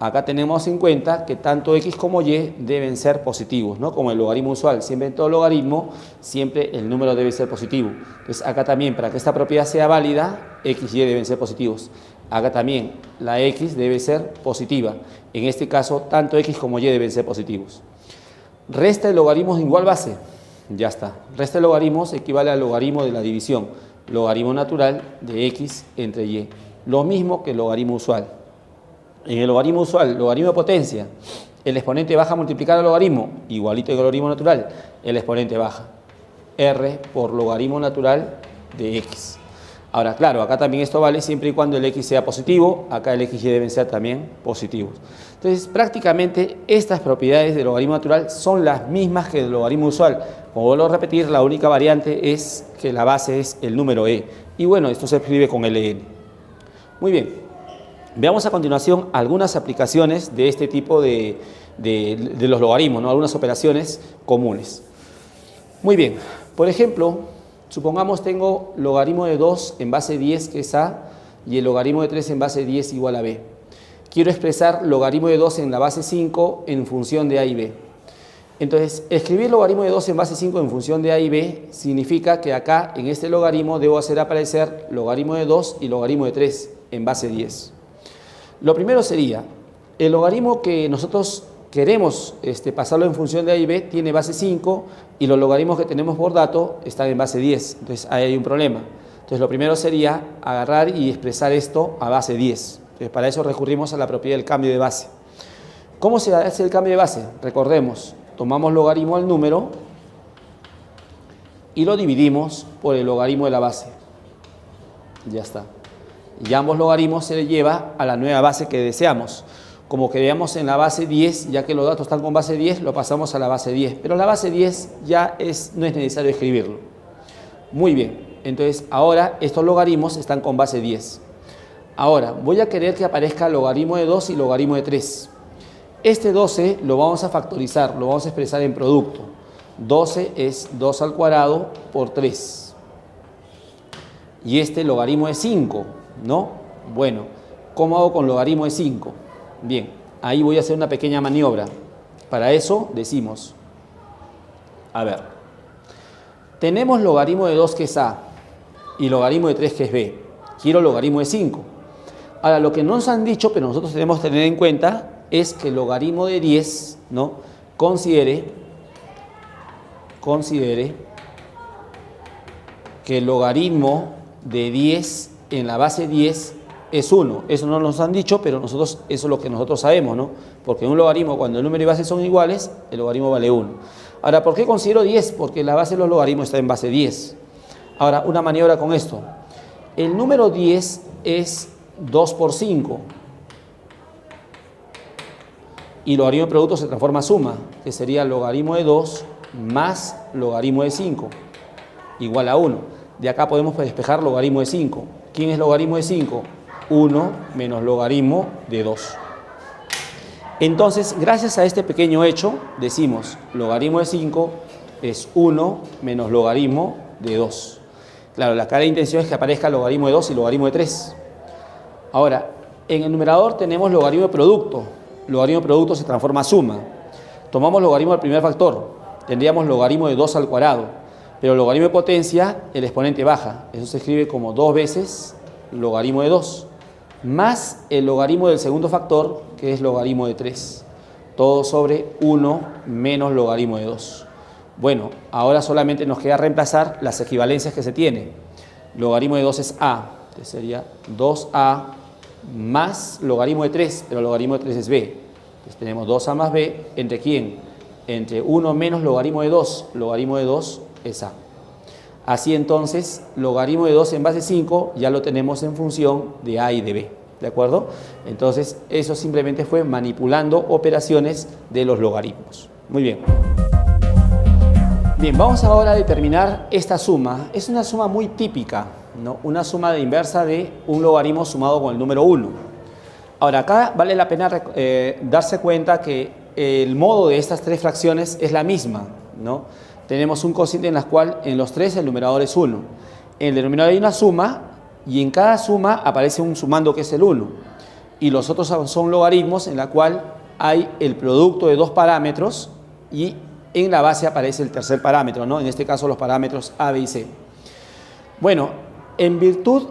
Acá tenemos en cuenta que tanto X como Y deben ser positivos, ¿no? Como el logaritmo usual, siempre en todo logaritmo, siempre el número debe ser positivo. Entonces acá también, para que esta propiedad sea válida, X y Y deben ser positivos. Acá también, la X debe ser positiva. En este caso, tanto X como Y deben ser positivos. Resta de logaritmos de igual base. Ya está. Resta de logaritmos equivale al logaritmo de la división. Logaritmo natural de X entre Y. Lo mismo que el logaritmo usual. En el logaritmo usual, logaritmo de potencia, el exponente baja a multiplicar al logaritmo, igualito que el logaritmo natural, el exponente baja. R por logaritmo natural de X. Ahora, claro, acá también esto vale siempre y cuando el X sea positivo, acá el X y deben ser también positivos. Entonces, prácticamente estas propiedades del logaritmo natural son las mismas que del logaritmo usual. Como vuelvo a repetir, la única variante es que la base es el número E. Y bueno, esto se escribe con LN. Muy bien. Veamos a continuación algunas aplicaciones de este tipo de los logaritmos, ¿no? Algunas operaciones comunes. Muy bien, por ejemplo, supongamos tengo logaritmo de 2 en base 10 que es A y el logaritmo de 3 en base 10 igual a B. quiero expresar logaritmo de 2 en la base 5 en función de a y b. Entonces, escribir logaritmo de 2 en base 5 en función de a y b significa que acá, en este logaritmo, debo hacer aparecer logaritmo de 2 y logaritmo de 3 en base 10. Lo primero sería, el logaritmo que nosotros queremos pasarlo en función de a y b tiene base 5 y los logaritmos que tenemos por dato están en base 10. Entonces, ahí hay un problema. Entonces, lo primero sería agarrar y expresar esto a base 10. Entonces, para eso recurrimos a la propiedad del cambio de base. ¿Cómo se hace el cambio de base? Recordemos, tomamos logaritmo al número y lo dividimos por el logaritmo de la base. Ya está. Y ambos logaritmos se le lleva a la nueva base que deseamos. Como queríamos en la base 10, ya que los datos están con base 10, lo pasamos a la base 10. Pero la base 10 ya no es necesario escribirlo. Muy bien. Entonces, ahora estos logaritmos están con base 10. Ahora, voy a querer que aparezca logaritmo de 2 y logaritmo de 3. Este 12 lo vamos a factorizar, lo vamos a expresar en producto. 12 es 2 al cuadrado por 3. Y este logaritmo de 5, ¿no? Bueno, ¿cómo hago con logaritmo de 5? Bien, ahí voy a hacer una pequeña maniobra. Para eso decimos, a ver, tenemos logaritmo de 2 que es a y logaritmo de 3 que es b. Quiero logaritmo de 5. Ahora, lo que no nos han dicho, pero nosotros tenemos que tener en cuenta, es que el logaritmo de 10, ¿no? Considere que el logaritmo de 10 en la base 10 es 1. Eso no nos han dicho, pero nosotros eso es lo que nosotros sabemos, ¿no? Porque en un logaritmo, cuando el número y base son iguales, el logaritmo vale 1. Ahora, ¿por qué considero 10? Porque la base de los logaritmos está en base 10. Ahora, una maniobra con esto. El número 10 es 2 por 5. Y logaritmo de producto se transforma a suma, que sería logaritmo de 2 más logaritmo de 5, igual a 1. De acá podemos despejar logaritmo de 5. ¿Quién es logaritmo de 5? 1 menos logaritmo de 2. Entonces, gracias a este pequeño hecho, decimos logaritmo de 5 es 1 menos logaritmo de 2. Claro, la clara intención es que aparezca logaritmo de 2 y logaritmo de 3. Ahora, en el numerador tenemos logaritmo de producto. Logaritmo de producto se transforma a suma. Tomamos logaritmo del primer factor. Tendríamos logaritmo de 2 al cuadrado. Pero logaritmo de potencia, el exponente baja. Eso se escribe como 2 veces logaritmo de 2. Más el logaritmo del segundo factor, que es logaritmo de 3. Todo sobre 1 menos logaritmo de 2. Bueno, ahora solamente nos queda reemplazar las equivalencias que se tienen. Logaritmo de 2 es a. Entonces sería 2a más logaritmo de 3, pero logaritmo de 3 es b. Entonces tenemos 2a más b, ¿entre quién? Entre 1 menos logaritmo de 2, logaritmo de 2 es a. Así entonces, logaritmo de 2 en base 5 ya lo tenemos en función de a y de b, ¿de acuerdo? Entonces, eso simplemente fue manipulando operaciones de los logaritmos. Muy bien. Bien, vamos ahora a determinar esta suma. Es una suma muy típica, ¿no? Una suma de inversa de un logaritmo sumado con el número 1. Ahora, acá vale la pena darse cuenta que el modo de estas tres fracciones es la misma, ¿no? Tenemos un cociente en la cual en los tres el numerador es 1. En el denominador hay una suma y en cada suma aparece un sumando que es el 1. Y los otros son logaritmos en la cual hay el producto de dos parámetros y en la base aparece el tercer parámetro, ¿no? En este caso los parámetros a, b y c. Bueno, en virtud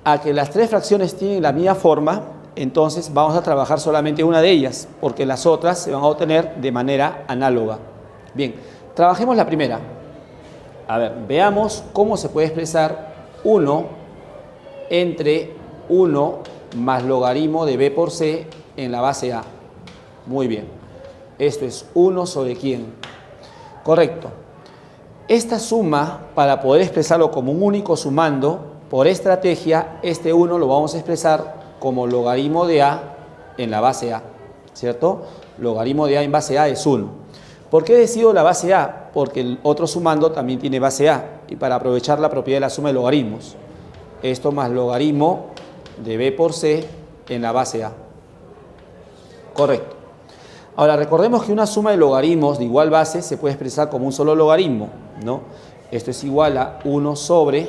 a que las tres fracciones tienen la misma forma, entonces vamos a trabajar solamente una de ellas, porque las otras se van a obtener de manera análoga. Bien, trabajemos la primera. A ver, veamos cómo se puede expresar 1 entre 1 más logaritmo de b por c en la base a. Muy bien. Esto es 1 sobre ¿quién? Correcto. Esta suma, para poder expresarlo como un único sumando, por estrategia, este 1 lo vamos a expresar como logaritmo de a en la base a, ¿cierto? Logaritmo de a en base a es 1. ¿Por qué decido la base a? Porque el otro sumando también tiene base a, y para aprovechar la propiedad de la suma de logaritmos. Esto más logaritmo de b por c en la base a. Correcto. Ahora, recordemos que una suma de logaritmos de igual base se puede expresar como un solo logaritmo, ¿no? Esto es igual a 1 sobre,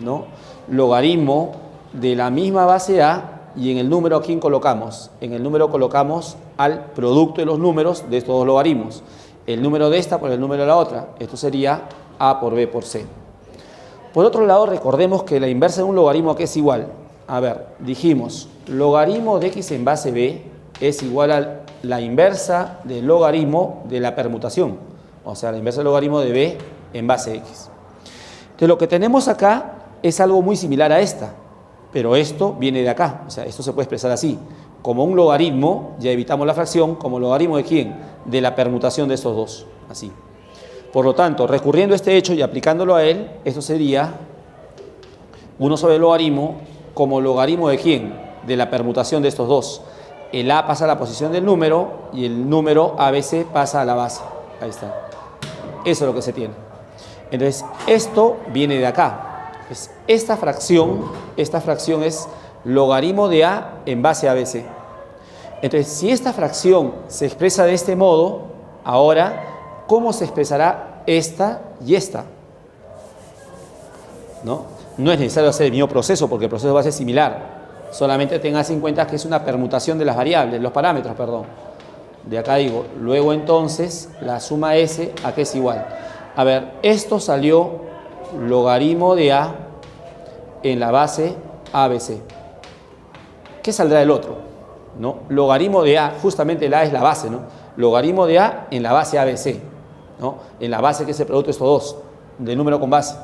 ¿no? Logaritmo de la misma base a y en el número, ¿a quién colocamos? En el número colocamos al producto de los números de estos dos logaritmos. El número de esta por el número de la otra. Esto sería A por B por C. Por otro lado, recordemos que la inversa de un logaritmo, ¿qué es igual? A ver, dijimos, logaritmo de x en base b es igual a la inversa del logaritmo de la permutación. O sea, la inversa del logaritmo de b en base x. Entonces, lo que tenemos acá es algo muy similar a esta, pero esto viene de acá. O sea, esto se puede expresar así. Como un logaritmo, ya evitamos la fracción, como logaritmo de ¿quién? De la permutación de estos dos. Así. Por lo tanto, recurriendo a este hecho y aplicándolo a él, esto sería 1 sobre el logaritmo como logaritmo de ¿quién? De la permutación de estos dos. El A pasa a la posición del número y el número ABC pasa a la base. Ahí está. Eso es lo que se tiene. Entonces, esto viene de acá. Entonces, esta fracción es logaritmo de A en base a ABC. Entonces, si esta fracción se expresa de este modo, ahora, ¿cómo se expresará esta y esta? No es necesario hacer el mismo proceso porque el proceso va a ser similar. Solamente tengas en cuenta que es una permutación de las variables, los parámetros, perdón. De acá digo, luego entonces la suma S, ¿a qué es igual? A ver, esto salió logaritmo de A en la base ABC. ¿Qué saldrá del otro? ¿No? Logaritmo de A, justamente la A es la base, ¿no? Logaritmo de A en la base ABC, ¿no? En la base que es el producto de estos dos, de número con base.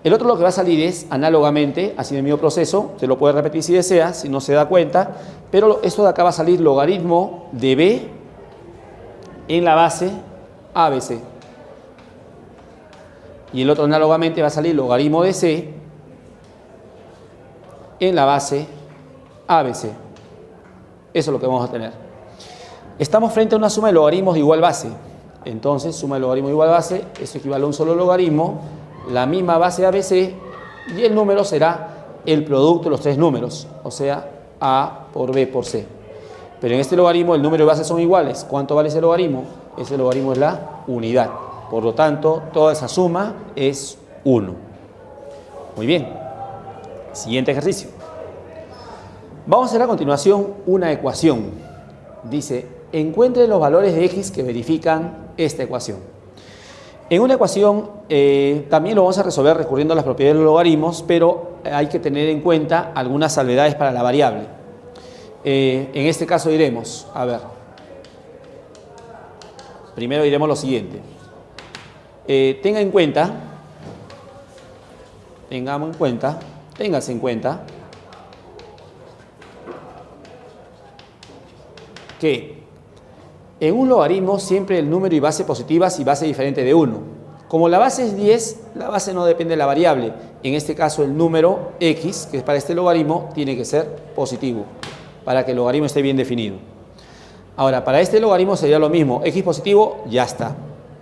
El otro lo que va a salir es, análogamente, así en el mismo proceso, se lo puede repetir si desea, si no se da cuenta, pero esto de acá va a salir logaritmo de B en la base ABC. Y el otro análogamente va a salir logaritmo de C en la base ABC. Eso es lo que vamos a tener. Estamos frente a una suma de logaritmos de igual base. Entonces, suma de logaritmos de igual base, eso equivale a un solo logaritmo, la misma base ABC, y el número será el producto de los tres números, o sea, A por B por C. Pero en este logaritmo el número y base son iguales. ¿Cuánto vale ese logaritmo? Ese logaritmo es la unidad. Por lo tanto, toda esa suma es 1. Muy bien. Siguiente ejercicio. Vamos a hacer a continuación una ecuación. Dice, encuentre los valores de x que verifican esta ecuación. En una ecuación también lo vamos a resolver recurriendo a las propiedades de los logaritmos, pero hay que tener en cuenta algunas salvedades para la variable. En este caso diremos, a ver, primero diremos lo siguiente. Téngase en cuenta que en un logaritmo siempre el número y base positivas y base diferente de 1. Como la base es 10, la base no depende de la variable. En este caso el número x, que es para este logaritmo, tiene que ser positivo, para que el logaritmo esté bien definido. Ahora, para este logaritmo sería lo mismo, x positivo, ya está.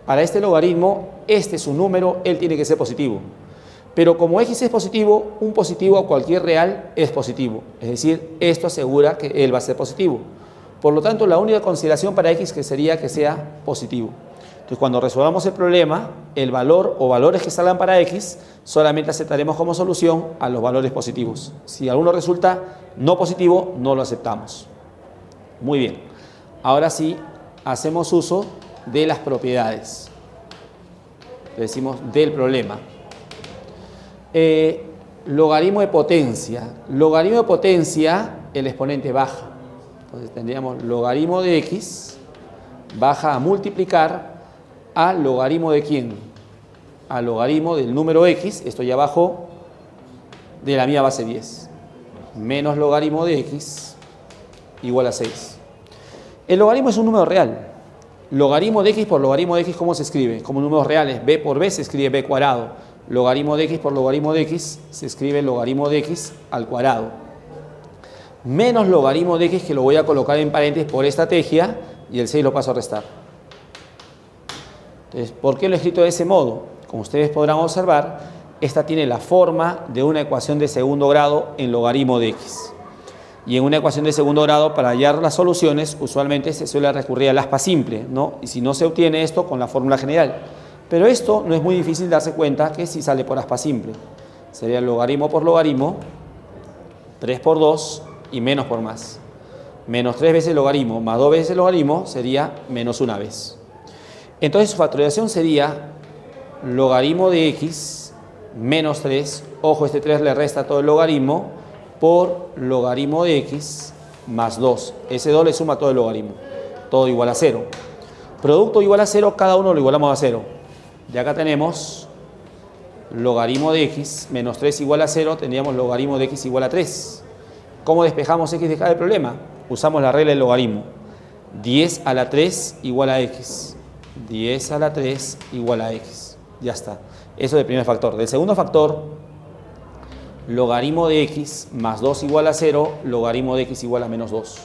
Para este logaritmo, este es su número, él tiene que ser positivo. Pero como x es positivo, un positivo a cualquier real es positivo. Es decir, esto asegura que él va a ser positivo. Por lo tanto, la única consideración para x que sería que sea positivo. Entonces, cuando resolvamos el problema, el valor o valores que salgan para x, solamente aceptaremos como solución a los valores positivos. Si alguno resulta no positivo, no lo aceptamos. Muy bien. Ahora sí, hacemos uso de las propiedades. Le decimos del problema. Logaritmo de potencia. Logaritmo de potencia, el exponente baja. Entonces tendríamos logaritmo de x baja a multiplicar a logaritmo de ¿quién? A logaritmo del número x, esto ya bajó, de la misma base 10. Menos logaritmo de x igual a 6. El logaritmo es un número real. Logaritmo de x por logaritmo de x, ¿cómo se escribe? Como números reales, b por b se escribe b cuadrado. Logaritmo de x por logaritmo de x se escribe logaritmo de x al cuadrado. Menos logaritmo de x, que lo voy a colocar en paréntesis por estrategia, y el 6 lo paso a restar. Entonces, ¿por qué lo he escrito de ese modo? Como ustedes podrán observar, esta tiene la forma de una ecuación de segundo grado en logaritmo de x. Y en una ecuación de segundo grado, para hallar las soluciones, usualmente se suele recurrir al aspa simple, ¿no? Y si no se obtiene esto, con la fórmula general. Pero esto no es muy difícil darse cuenta que si sale por aspa simple. Sería logaritmo por logaritmo, 3 por 2, y menos por más. Menos 3 veces el logaritmo más 2 veces el logaritmo sería menos una vez. Entonces su factorización sería logaritmo de x menos 3, ojo, este 3 le resta todo el logaritmo, por logaritmo de x más 2. Ese 2 le suma todo el logaritmo, todo igual a 0. Producto igual a 0, cada uno lo igualamos a 0. De acá tenemos logaritmo de x menos 3 igual a 0, tendríamos logaritmo de x igual a 3. ¿Cómo despejamos x de cada problema? Usamos la regla del logaritmo. 10 a la 3 igual a x. 10 a la 3 igual a x. Ya está. Eso del primer factor. Del segundo factor, logaritmo de x más 2 igual a 0, logaritmo de x igual a menos 2.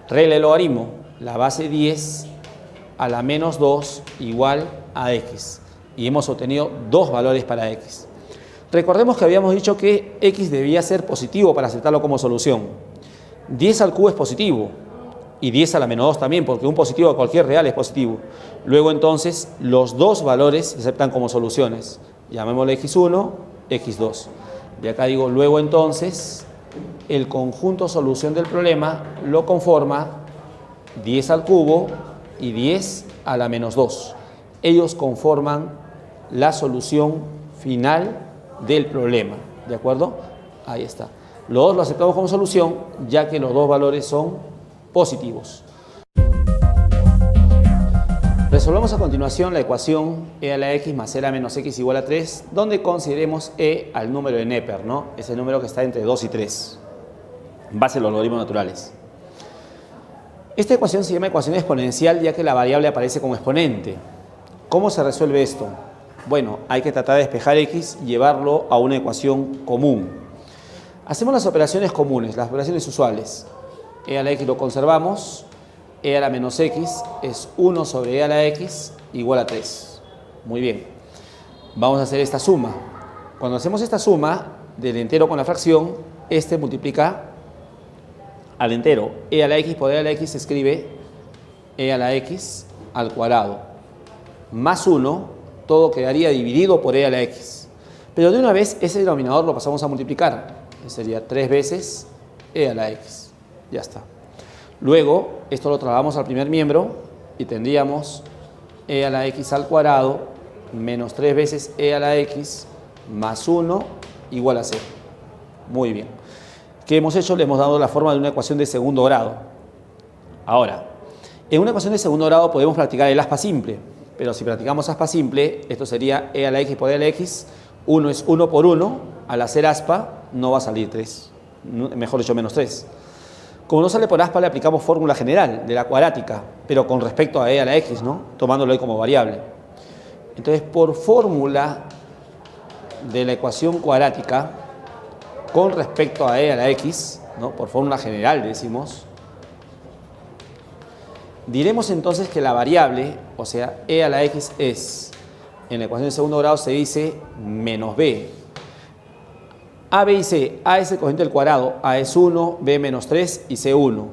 Regla del logaritmo, la base 10 a la menos 2 igual a x. Y hemos obtenido dos valores para x. Recordemos que habíamos dicho que x debía ser positivo para aceptarlo como solución. 10 al cubo es positivo y 10 a la menos 2 también, porque un positivo a cualquier real es positivo. Luego entonces los dos valores se aceptan como soluciones. Llamémosle x1, x2. De acá digo, luego entonces el conjunto solución del problema lo conforma 10 al cubo y 10 a la menos 2. Ellos conforman la solución final del problema. ¿De acuerdo? Ahí está. Los dos lo aceptamos como solución, ya que los dos valores son positivos. Resolvemos a continuación la ecuación e a la x más e a la menos x igual a 3, donde consideremos e al número de Neper, ¿no? Es el número que está entre 2 y 3, en base a los logaritmos naturales. Esta ecuación se llama ecuación exponencial, ya que la variable aparece como exponente. ¿Cómo se resuelve esto? Bueno, hay que tratar de despejar x y llevarlo a una ecuación común. Hacemos las operaciones comunes, las operaciones usuales. E a la x lo conservamos, e a la menos x es 1 sobre e a la x igual a 3. Muy bien. Vamos a hacer esta suma. Cuando hacemos esta suma del entero con la fracción, este multiplica al entero. E a la x por e a la x se escribe e a la x al cuadrado. Más 1, todo quedaría dividido por e a la x. Pero de una vez ese denominador lo pasamos a multiplicar. Sería 3 veces e a la x. Ya está. Luego, esto lo trasladamos al primer miembro y tendríamos e a la x al cuadrado menos 3 veces e a la x más 1 igual a 0. Muy bien. ¿Qué hemos hecho? Le hemos dado la forma de una ecuación de segundo grado. Ahora, en una ecuación de segundo grado podemos practicar el aspa simple, pero si practicamos aspa simple, esto sería e a la x por e a la x, 1 es 1 por 1, al hacer aspa no va a salir 3, mejor dicho menos 3. Como no sale por aspa, le aplicamos fórmula general de la cuadrática, pero con respecto a e a la x, ¿no? Tomándolo ahí como variable. Entonces, por fórmula de la ecuación cuadrática, con respecto a e a la x, ¿no? Por fórmula general decimos, diremos entonces que la variable, o sea, e a la x es, en la ecuación de segundo grado se dice menos b. A, B y C, A es el cociente del cuadrado, A es 1, B menos 3 y C 1.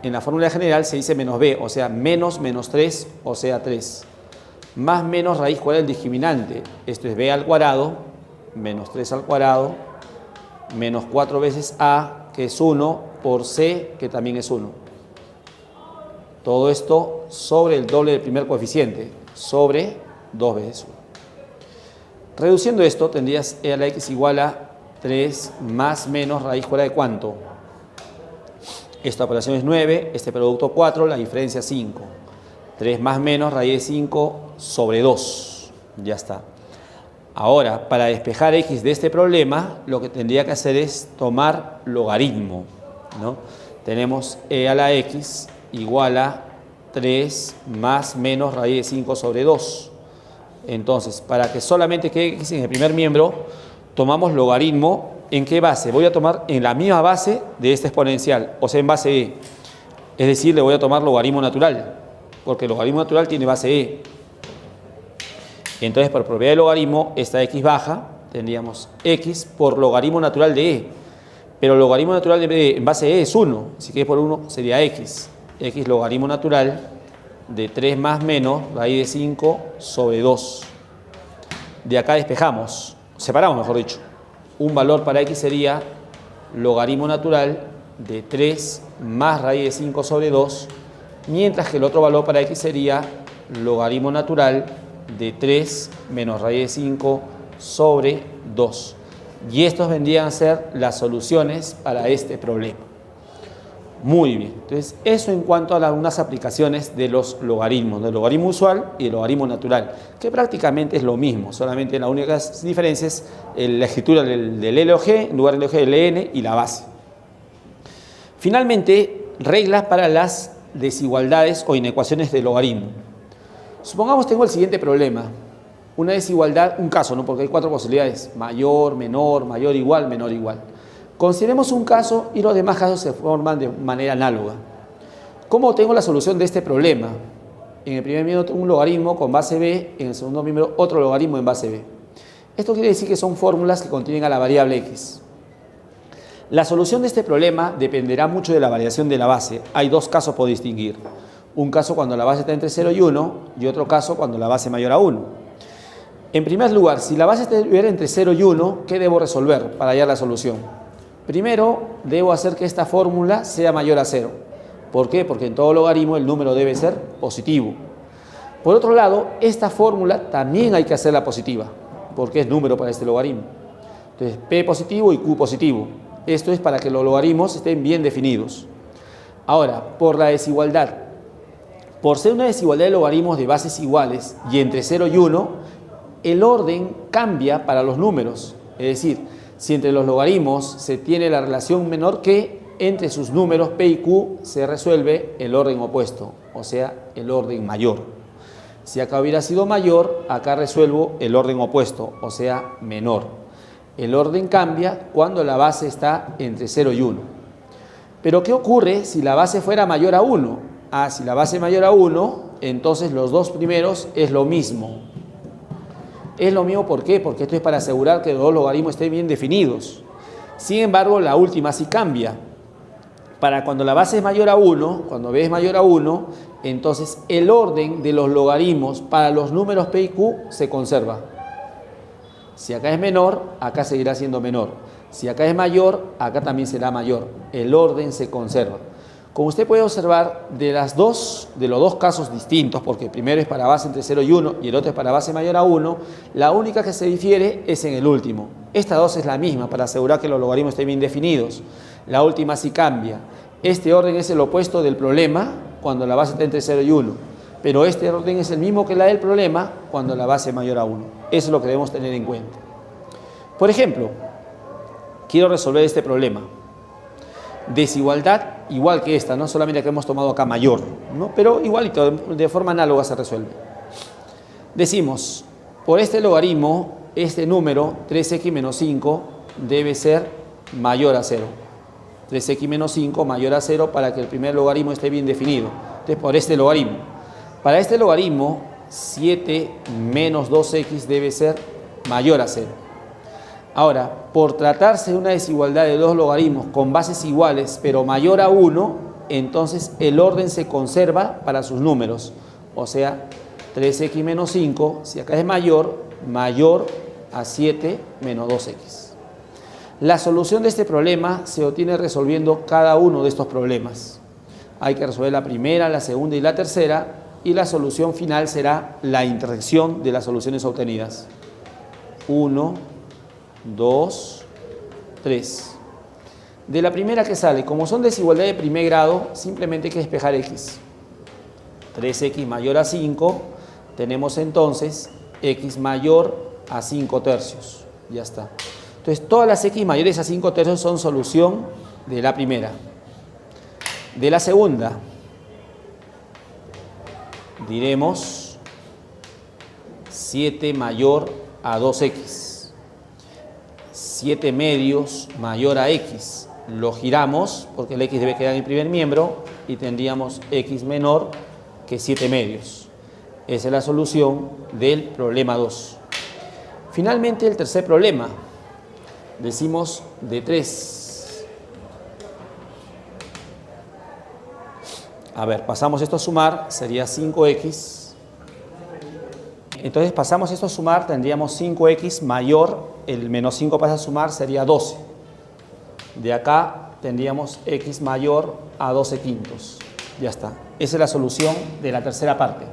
En la fórmula general se dice menos B, o sea, menos menos 3, o sea, 3. Más menos raíz cuadrada del discriminante, esto es B al cuadrado, menos 3 al cuadrado, menos 4 veces A, que es 1, por C, que también es 1. Todo esto sobre el doble del primer coeficiente, sobre 2 veces 1. Reduciendo esto, tendrías e a la x igual a 3 más menos raíz cuadrada de ¿cuánto? Esta operación es 9, este producto 4, la diferencia 5. 3 más menos raíz de 5 sobre 2. Ya está. Ahora, para despejar x de este problema, lo que tendría que hacer es tomar logaritmo, ¿no? Tenemos e a la x igual a 3 más menos raíz de 5 sobre 2. Entonces, para que solamente quede x en el primer miembro, tomamos logaritmo. ¿En qué base? Voy a tomar en la misma base de esta exponencial, o sea, en base e. Es decir, le voy a tomar logaritmo natural, porque el logaritmo natural tiene base e. Entonces, por propiedad de logaritmo, esta x baja, tendríamos x por logaritmo natural de e. Pero el logaritmo natural de e en base e es 1, así que por 1 sería x. X logaritmo natural de 3 más menos raíz de 5 sobre 2. De acá despejamos. Separamos, mejor dicho. Un valor para x sería logaritmo natural de 3 más raíz de 5 sobre 2, mientras que el otro valor para x sería logaritmo natural de 3 menos raíz de 5 sobre 2. Y estos vendrían a ser las soluciones para este problema. Muy bien, entonces eso en cuanto a algunas aplicaciones de los logaritmos, del logaritmo usual y el logaritmo natural, que prácticamente es lo mismo, solamente la única diferencia es la escritura del LOG, en lugar del LOG del LN y la base. Finalmente, reglas para las desigualdades o inecuaciones de logaritmo. Supongamos tengo el siguiente problema, una desigualdad, un caso, ¿no? Porque hay 4 posibilidades, mayor, menor, mayor, igual, menor, igual. Consideremos un caso y los demás casos se forman de manera análoga. ¿Cómo tengo la solución de este problema? En el primer miembro tengo un logaritmo con base b, en el segundo miembro otro logaritmo en base b. Esto quiere decir que son fórmulas que contienen a la variable x. La solución de este problema dependerá mucho de la variación de la base. Hay 2 casos por distinguir. Un caso cuando la base está entre 0 y 1 y otro caso cuando la base es mayor a 1. En primer lugar, si la base estuviera entre 0 y 1, ¿qué debo resolver para hallar la solución? Primero, debo hacer que esta fórmula sea mayor a 0. ¿Por qué? Porque en todo logaritmo el número debe ser positivo. Por otro lado, esta fórmula también hay que hacerla positiva, porque es número para este logaritmo. Entonces, P positivo y Q positivo. Esto es para que los logaritmos estén bien definidos. Ahora, por la desigualdad. Por ser una desigualdad de logaritmos de bases iguales y entre 0 y 1, el orden cambia para los números. Es decir, si entre los logaritmos se tiene la relación menor que, entre sus números P y Q se resuelve el orden opuesto, o sea, el orden mayor. Si acá hubiera sido mayor, acá resuelvo el orden opuesto, o sea, menor. El orden cambia cuando la base está entre 0 y 1. Pero ¿qué ocurre si la base fuera mayor a 1? Si la base es mayor a 1, entonces los 2 primeros es lo mismo. Es lo mismo, ¿por qué? Porque esto es para asegurar que los 2 logaritmos estén bien definidos. Sin embargo, la última sí cambia. Para cuando la base es mayor a 1, cuando b es mayor a 1, entonces el orden de los logaritmos para los números p y q se conserva. Si acá es menor, acá seguirá siendo menor. Si acá es mayor, acá también será mayor. El orden se conserva. Como usted puede observar, de los dos casos distintos, porque el primero es para base entre 0 y 1 y el otro es para base mayor a 1, la única que se difiere es en el último. Esta 2 es la misma para asegurar que los logaritmos estén bien definidos. La última sí cambia. Este orden es el opuesto del problema cuando la base está entre 0 y 1, pero este orden es el mismo que la del problema cuando la base es mayor a 1. Eso es lo que debemos tener en cuenta. Por ejemplo, quiero resolver este problema. Desigualdad igual que esta, no solamente que hemos tomado acá mayor, ¿no? Pero igualito, de forma análoga se resuelve. Decimos, por este logaritmo, este número 3x menos 5 debe ser mayor a 0. 3x menos 5 mayor a 0 para que el primer logaritmo esté bien definido. Entonces, por este logaritmo. Para este logaritmo, 7 menos 2x debe ser mayor a 0. Ahora, por tratarse de una desigualdad de 2 logaritmos con bases iguales, pero mayor a 1, entonces el orden se conserva para sus números. O sea, 3x menos 5, si acá es mayor, mayor a 7 menos 2x. La solución de este problema se obtiene resolviendo cada uno de estos problemas. Hay que resolver la primera, la segunda y la tercera, y la solución final será la intersección de las soluciones obtenidas. 1, 2, 3. De la primera que sale, como son desigualdad de primer grado, simplemente hay que despejar x. 3x mayor a 5, tenemos entonces x mayor a 5 tercios. Ya está. Entonces, todas las x mayores a 5 tercios son solución de la primera. De la segunda, diremos 7 mayor a 2x. 7 medios mayor a x. Lo giramos porque el x debe quedar en el primer miembro y tendríamos x menor que 7 medios. Esa es la solución del problema 2. Finalmente, el tercer problema. Decimos de 3. A ver, pasamos esto a sumar, sería 5x. Entonces pasamos esto a sumar, tendríamos 5x mayor, el menos 5 pasa a sumar, sería 12. De acá tendríamos x mayor a 12 quintos. Ya está. Esa es la solución de la tercera parte.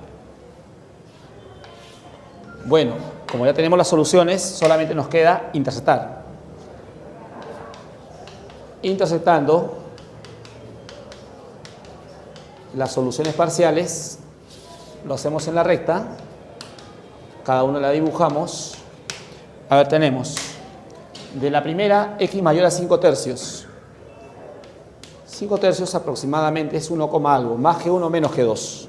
Bueno, como ya tenemos las soluciones, solamente nos queda intersectar. Intersectando las soluciones parciales, lo hacemos en la recta, cada una la dibujamos. A ver, tenemos de la primera x mayor a 5 tercios. 5 tercios aproximadamente es 1, algo, más que 1 menos que 2.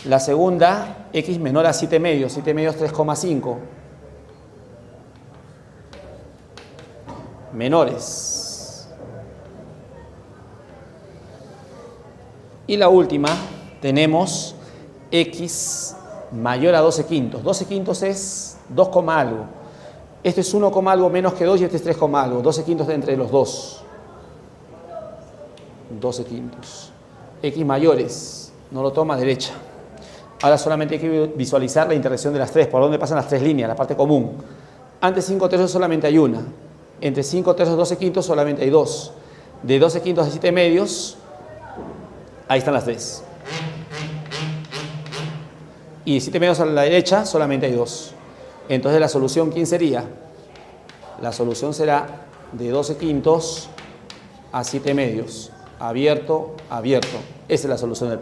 La segunda, x menor a 7 medios, 7 medios 3,5. Menores. Y la última, tenemos x mayor a 12 quintos. 12 quintos es 2, algo. Este es 1, algo menos que 2 y este es 3, algo. 12 quintos de entre los dos. 12 quintos. X mayores, no lo toma derecha. Ahora solamente hay que visualizar la intersección de las tres, por dónde pasan las tres líneas, la parte común. Antes 5 tercios solamente hay una. Entre 5 tercios y 12 quintos solamente hay dos. De 12 quintos a 7 medios, ahí están las tres. Y de 7 medios a la derecha solamente hay dos. Entonces la solución, ¿quién sería? La solución será de 12 quintos a 7 medios. Abierto, abierto. Esa es la solución del